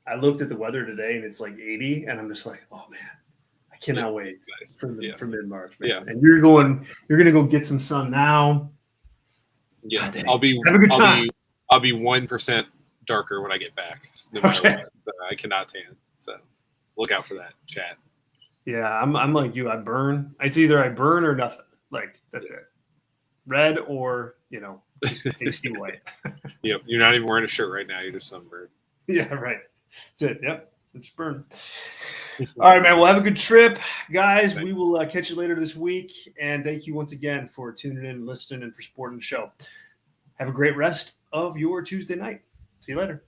I looked at the weather today, and it's like 80, and I'm just like, oh man. I cannot wait for mid-March, man. Yeah. And you're going to go get some sun now. Yeah, have a good time. I'll be 1% darker when I get back. No matter what. So I cannot tan. So look out for that, chat. Yeah, I'm like you. I burn. It's either I burn or nothing. Like that's it. Red or just pasty white. Yep. You're not even wearing a shirt right now. You're just sunburned. Yeah, right. That's it. Yep. It's burn. All right, man. Well, have a good trip, guys. We will catch you later this week. And thank you once again for tuning in, listening, and for supporting the show. Have a great rest of your Tuesday night. See you later.